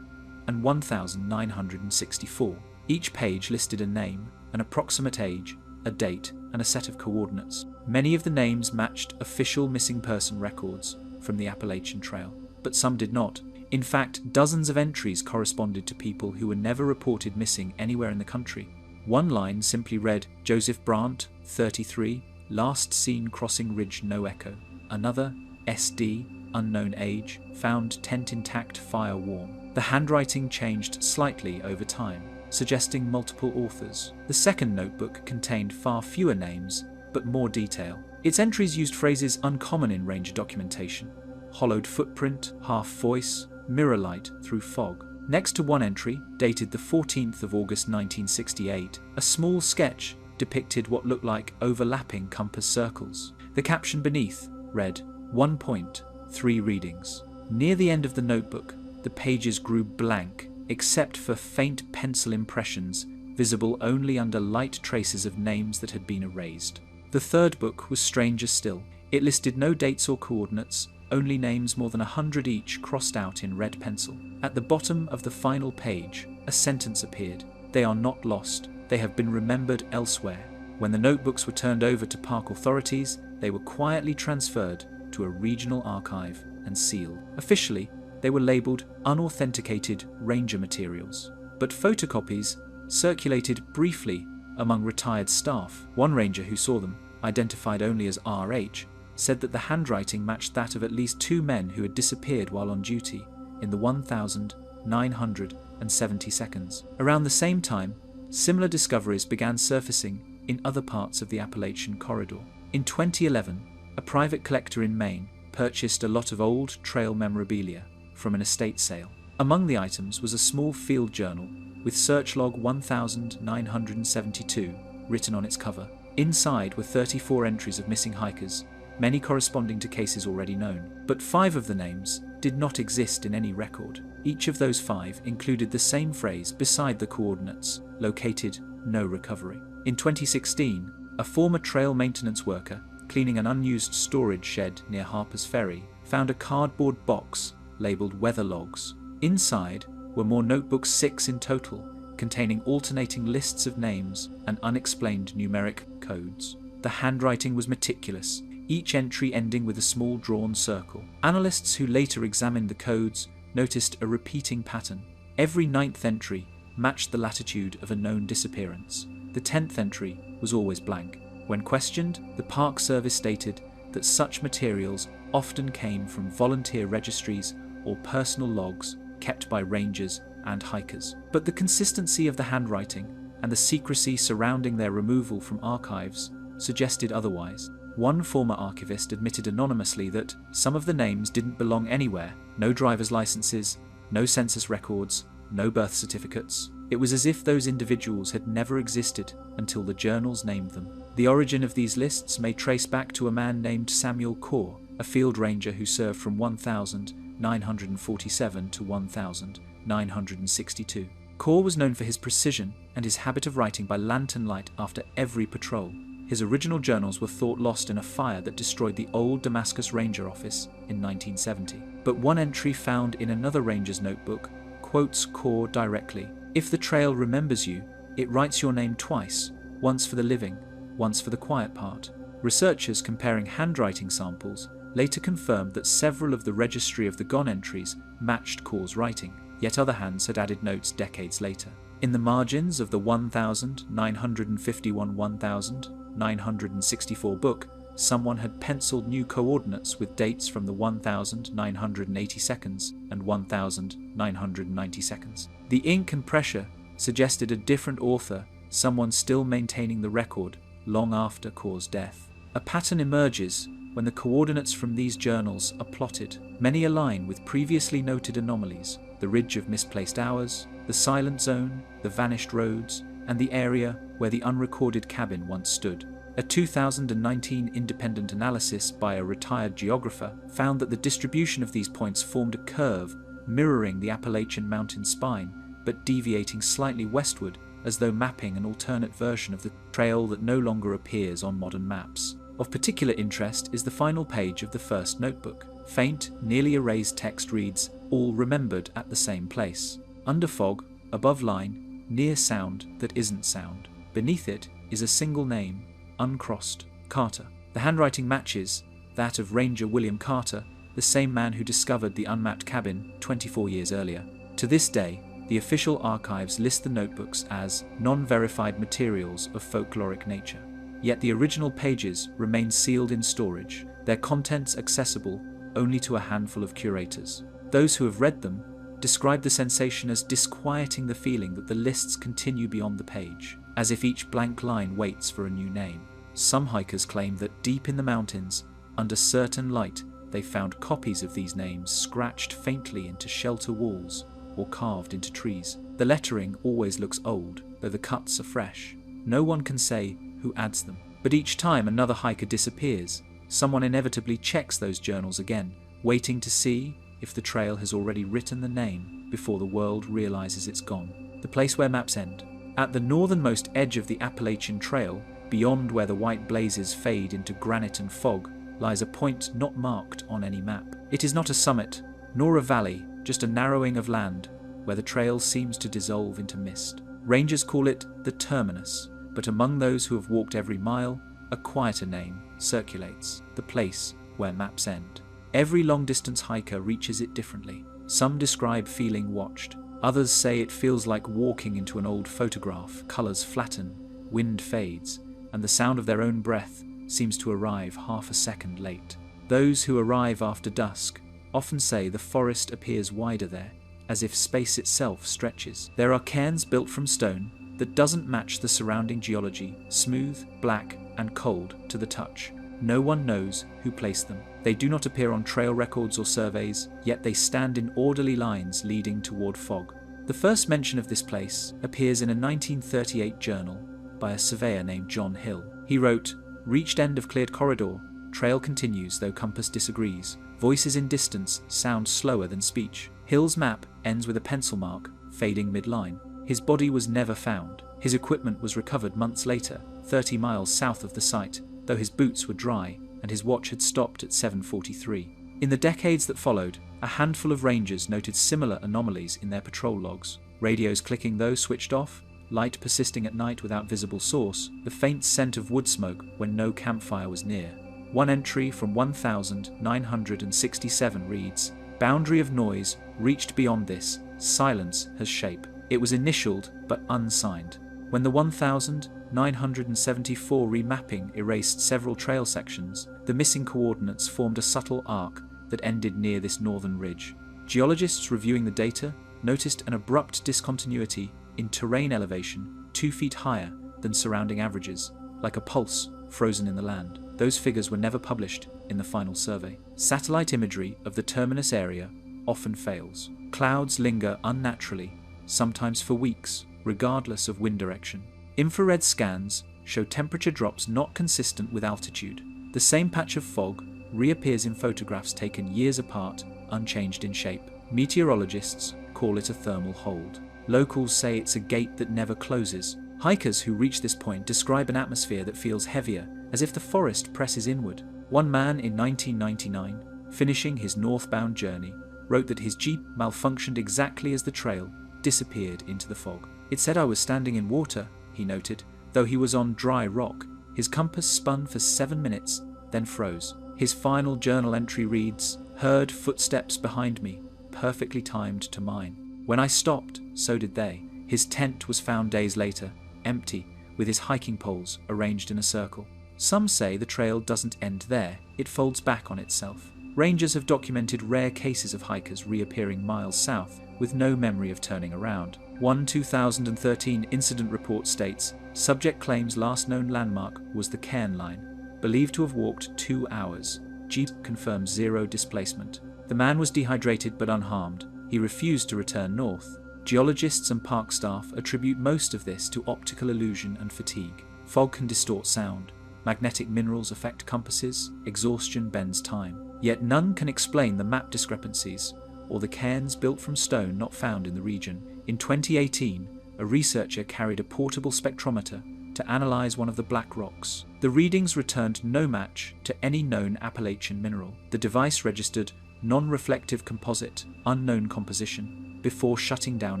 and 1964. Each page listed a name, an approximate age, a date, and a set of coordinates. Many of the names matched official missing person records from the Appalachian Trail, but some did not. In fact, dozens of entries corresponded to people who were never reported missing anywhere in the country. One line simply read, Joseph Brandt, 33, last seen crossing ridge, no echo. Another, SD, unknown age, found tent intact, fire warm. The handwriting changed slightly over time, suggesting multiple authors. The second notebook contained far fewer names, but more detail. Its entries used phrases uncommon in ranger documentation: hollowed footprint, half voice, mirror light through fog. Next to one entry, dated the 14th of August 1968, a small sketch depicted what looked like overlapping compass circles. The caption beneath read, 1 point, 3 readings. Near the end of the notebook, the pages grew blank, except for faint pencil impressions, visible only under light traces of names that had been erased. The third book was stranger still. It listed no dates or coordinates, only names more than 100 each crossed out in red pencil. At the bottom of the final page, a sentence appeared: They are not lost, they have been remembered elsewhere. When the notebooks were turned over to park authorities, they were quietly transferred to a regional archive and sealed. Officially, they were labeled unauthenticated ranger materials, but photocopies circulated briefly among retired staff. One ranger who saw them, identified only as RH, said that the handwriting matched that of at least 2 men who had disappeared while on duty in the 1,970 seconds. Around the same time, similar discoveries began surfacing in other parts of the Appalachian corridor. In 2011, a private collector in Maine purchased a lot of old trail memorabilia from an estate sale. Among the items was a small field journal with search log 1972 written on its cover. Inside were 34 entries of missing hikers, many corresponding to cases already known, but 5 of the names did not exist in any record. Each of those 5 included the same phrase beside the coordinates: located, no recovery. In 2016, a former trail maintenance worker cleaning an unused storage shed near Harper's Ferry found a cardboard box labeled weather logs. Inside were more notebooks, 6 in total, containing alternating lists of names and unexplained numeric codes. The handwriting was meticulous, each entry ending with a small drawn circle. Analysts who later examined the codes noticed a repeating pattern. Every 9th entry matched the latitude of a known disappearance. The 10th entry was always blank. When questioned, the Park Service stated that such materials often came from volunteer registries or personal logs kept by rangers and hikers. But the consistency of the handwriting and the secrecy surrounding their removal from archives suggested otherwise. One former archivist admitted anonymously that some of the names didn't belong anywhere: no driver's licenses, no census records, no birth certificates. It was as if those individuals had never existed until the journals named them. The origin of these lists may trace back to a man named Samuel Corr, a field ranger who served from 1947 to 1962. Corr was known for his precision and his habit of writing by lantern light after every patrol. His original journals were thought lost in a fire that destroyed the old Damascus Ranger office in 1970. But one entry found in another ranger's notebook quotes Core directly. If the trail remembers you, it writes your name twice, once for the living, once for the quiet part. Researchers comparing handwriting samples later confirmed that several of the registry of the gone entries matched Core's writing, yet other hands had added notes decades later. In the margins of the 1951-1964 book, someone had penciled new coordinates with dates from the 1980 seconds and 1990 seconds. The ink and pressure suggested a different author, someone still maintaining the record long after Core's death. A pattern emerges when the coordinates from these journals are plotted. Many align with previously noted anomalies: the ridge of misplaced hours, the silent zone, the vanished roads, and the area where the unrecorded cabin once stood. A 2019 independent analysis by a retired geographer found that the distribution of these points formed a curve mirroring the Appalachian mountain spine, but deviating slightly westward, as though mapping an alternate version of the trail that no longer appears on modern maps. Of particular interest is the final page of the first notebook. Faint, nearly erased text reads, "All remembered at the same place." Under fog, above line, near sound that isn't sound. Beneath it is a single name, uncrossed, Carter. The handwriting matches that of Ranger William Carter, the same man who discovered the unmapped cabin 24 years earlier. To this day, the official archives list the notebooks as non-verified materials of folkloric nature. Yet the original pages remain sealed in storage, their contents accessible only to a handful of curators. Those who have read them describe the sensation as disquieting the feeling that the lists continue beyond the page, as if each blank line waits for a new name. Some hikers claim that deep in the mountains, under certain light, they found copies of these names scratched faintly into shelter walls or carved into trees. The lettering always looks old, though the cuts are fresh. No one can say who adds them. But each time another hiker disappears, someone inevitably checks those journals again, waiting to see if the trail has already written the name before the world realizes it's gone. The place where maps end. At the northernmost edge of the Appalachian Trail, beyond where the white blazes fade into granite and fog, lies a point not marked on any map. It is not a summit, nor a valley, just a narrowing of land, where the trail seems to dissolve into mist. Rangers call it the terminus, but among those who have walked every mile, a quieter name circulates: the place where maps end. Every long-distance hiker reaches it differently. Some describe feeling watched. Others say it feels like walking into an old photograph. Colors flatten, wind fades, and the sound of their own breath seems to arrive half a second late. Those who arrive after dusk often say the forest appears wider there, as if space itself stretches. There are cairns built from stone that doesn't match the surrounding geology, smooth, black, and cold to the touch. No one knows who placed them. They do not appear on trail records or surveys, yet they stand in orderly lines leading toward fog. The first mention of this place appears in a 1938 journal by a surveyor named John Hill. He wrote, "Reached end of cleared corridor, trail continues though compass disagrees. Voices in distance sound slower than speech." Hill's map ends with a pencil mark, fading mid-line. His body was never found. His equipment was recovered months later, 30 miles south of the site, though his boots were dry and his watch had stopped at 7:43. In the decades that followed, a handful of rangers noted similar anomalies in their patrol logs. Radios clicking though switched off, light persisting at night without visible source, the faint scent of wood smoke when no campfire was near. One entry from 1967 reads, "Boundary of noise reached beyond this, silence has shape." It was initialed but unsigned. When the 1974 remapping erased several trail sections, the missing coordinates formed a subtle arc that ended near this northern ridge. Geologists reviewing the data noticed an abrupt discontinuity in terrain elevation 2 feet higher than surrounding averages, like a pulse frozen in the land. Those figures were never published in the final survey. Satellite imagery of the terminus area often fails. Clouds linger unnaturally, sometimes for weeks, regardless of wind direction. Infrared scans show temperature drops not consistent with altitude. The same patch of fog reappears in photographs taken years apart, unchanged in shape. Meteorologists call it a thermal hold. Locals say it's a gate that never closes. Hikers who reach this point describe an atmosphere that feels heavier, as if the forest presses inward. One man in 1999, finishing his northbound journey, wrote that his Jeep malfunctioned exactly as the trail disappeared into the fog. It said I was standing in water, he noted, though he was on dry rock. His compass spun for 7 minutes, then froze. His final journal entry reads, "Heard footsteps behind me, perfectly timed to mine. When I stopped, so did they." His tent was found days later, empty, with his hiking poles arranged in a circle. Some say the trail doesn't end there, it folds back on itself. Rangers have documented rare cases of hikers reappearing miles south with no memory of turning around. One 2013 incident report states, subject claims last known landmark was the Cairn Line, believed to have walked 2 hours. Jeep confirms 0 displacement. The man was dehydrated but unharmed. He refused to return north. Geologists and park staff attribute most of this to optical illusion and fatigue. Fog can distort sound. Magnetic minerals affect compasses. Exhaustion bends time. Yet none can explain the map discrepancies or the cairns built from stone not found in the region. In 2018, a researcher carried a portable spectrometer to analyze one of the black rocks. The readings returned no match to any known Appalachian mineral. The device registered non-reflective composite, unknown composition, before shutting down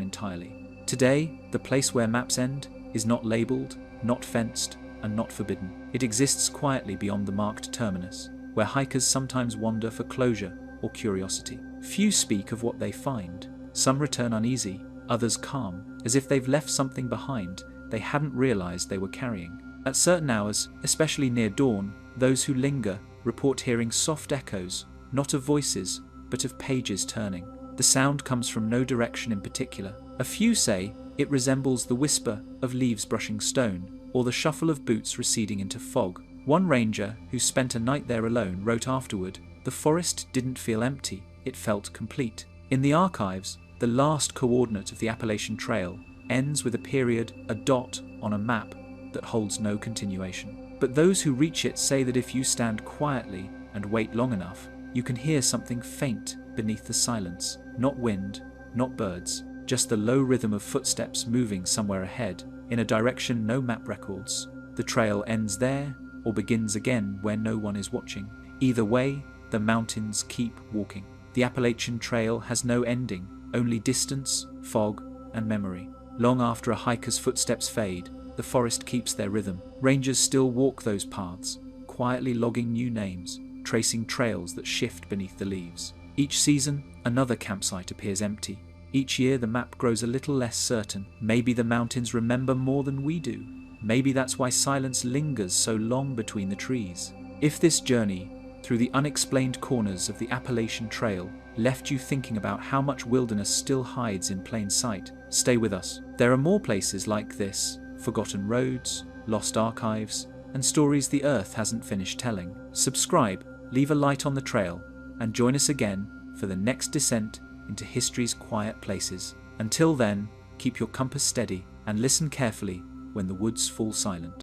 entirely. Today, the place where maps end is not labeled, not fenced, and not forbidden. It exists quietly beyond the marked terminus, where hikers sometimes wander for closure or curiosity. Few speak of what they find. Some return uneasy, others calm, as if they've left something behind they hadn't realized they were carrying. At certain hours, especially near dawn, those who linger report hearing soft echoes, not of voices, but of pages turning. The sound comes from no direction in particular. A few say it resembles the whisper of leaves brushing stone, or the shuffle of boots receding into fog. One ranger, who spent a night there alone, wrote afterward, "The forest didn't feel empty, it felt complete." In the archives, the last coordinate of the Appalachian Trail ends with a period, a dot on a map that holds no continuation. But those who reach it say that if you stand quietly and wait long enough, you can hear something faint beneath the silence. Not wind, not birds, just the low rhythm of footsteps moving somewhere ahead, in a direction no map records. The trail ends there, or begins again where no one is watching. Either way, the mountains keep walking. The Appalachian Trail has no ending, only distance, fog, and memory. Long after a hiker's footsteps fade, the forest keeps their rhythm. Rangers still walk those paths, quietly logging new names, tracing trails that shift beneath the leaves. Each season, another campsite appears empty. Each year, the map grows a little less certain. Maybe the mountains remember more than we do. Maybe that's why silence lingers so long between the trees. If this journey through the unexplained corners of the Appalachian Trail left you thinking about how much wilderness still hides in plain sight, stay with us. There are more places like this, forgotten roads, lost archives, and stories the earth hasn't finished telling. Subscribe, leave a light on the trail, and join us again for the next descent into history's quiet places. Until then, keep your compass steady and listen carefully when the woods fall silent.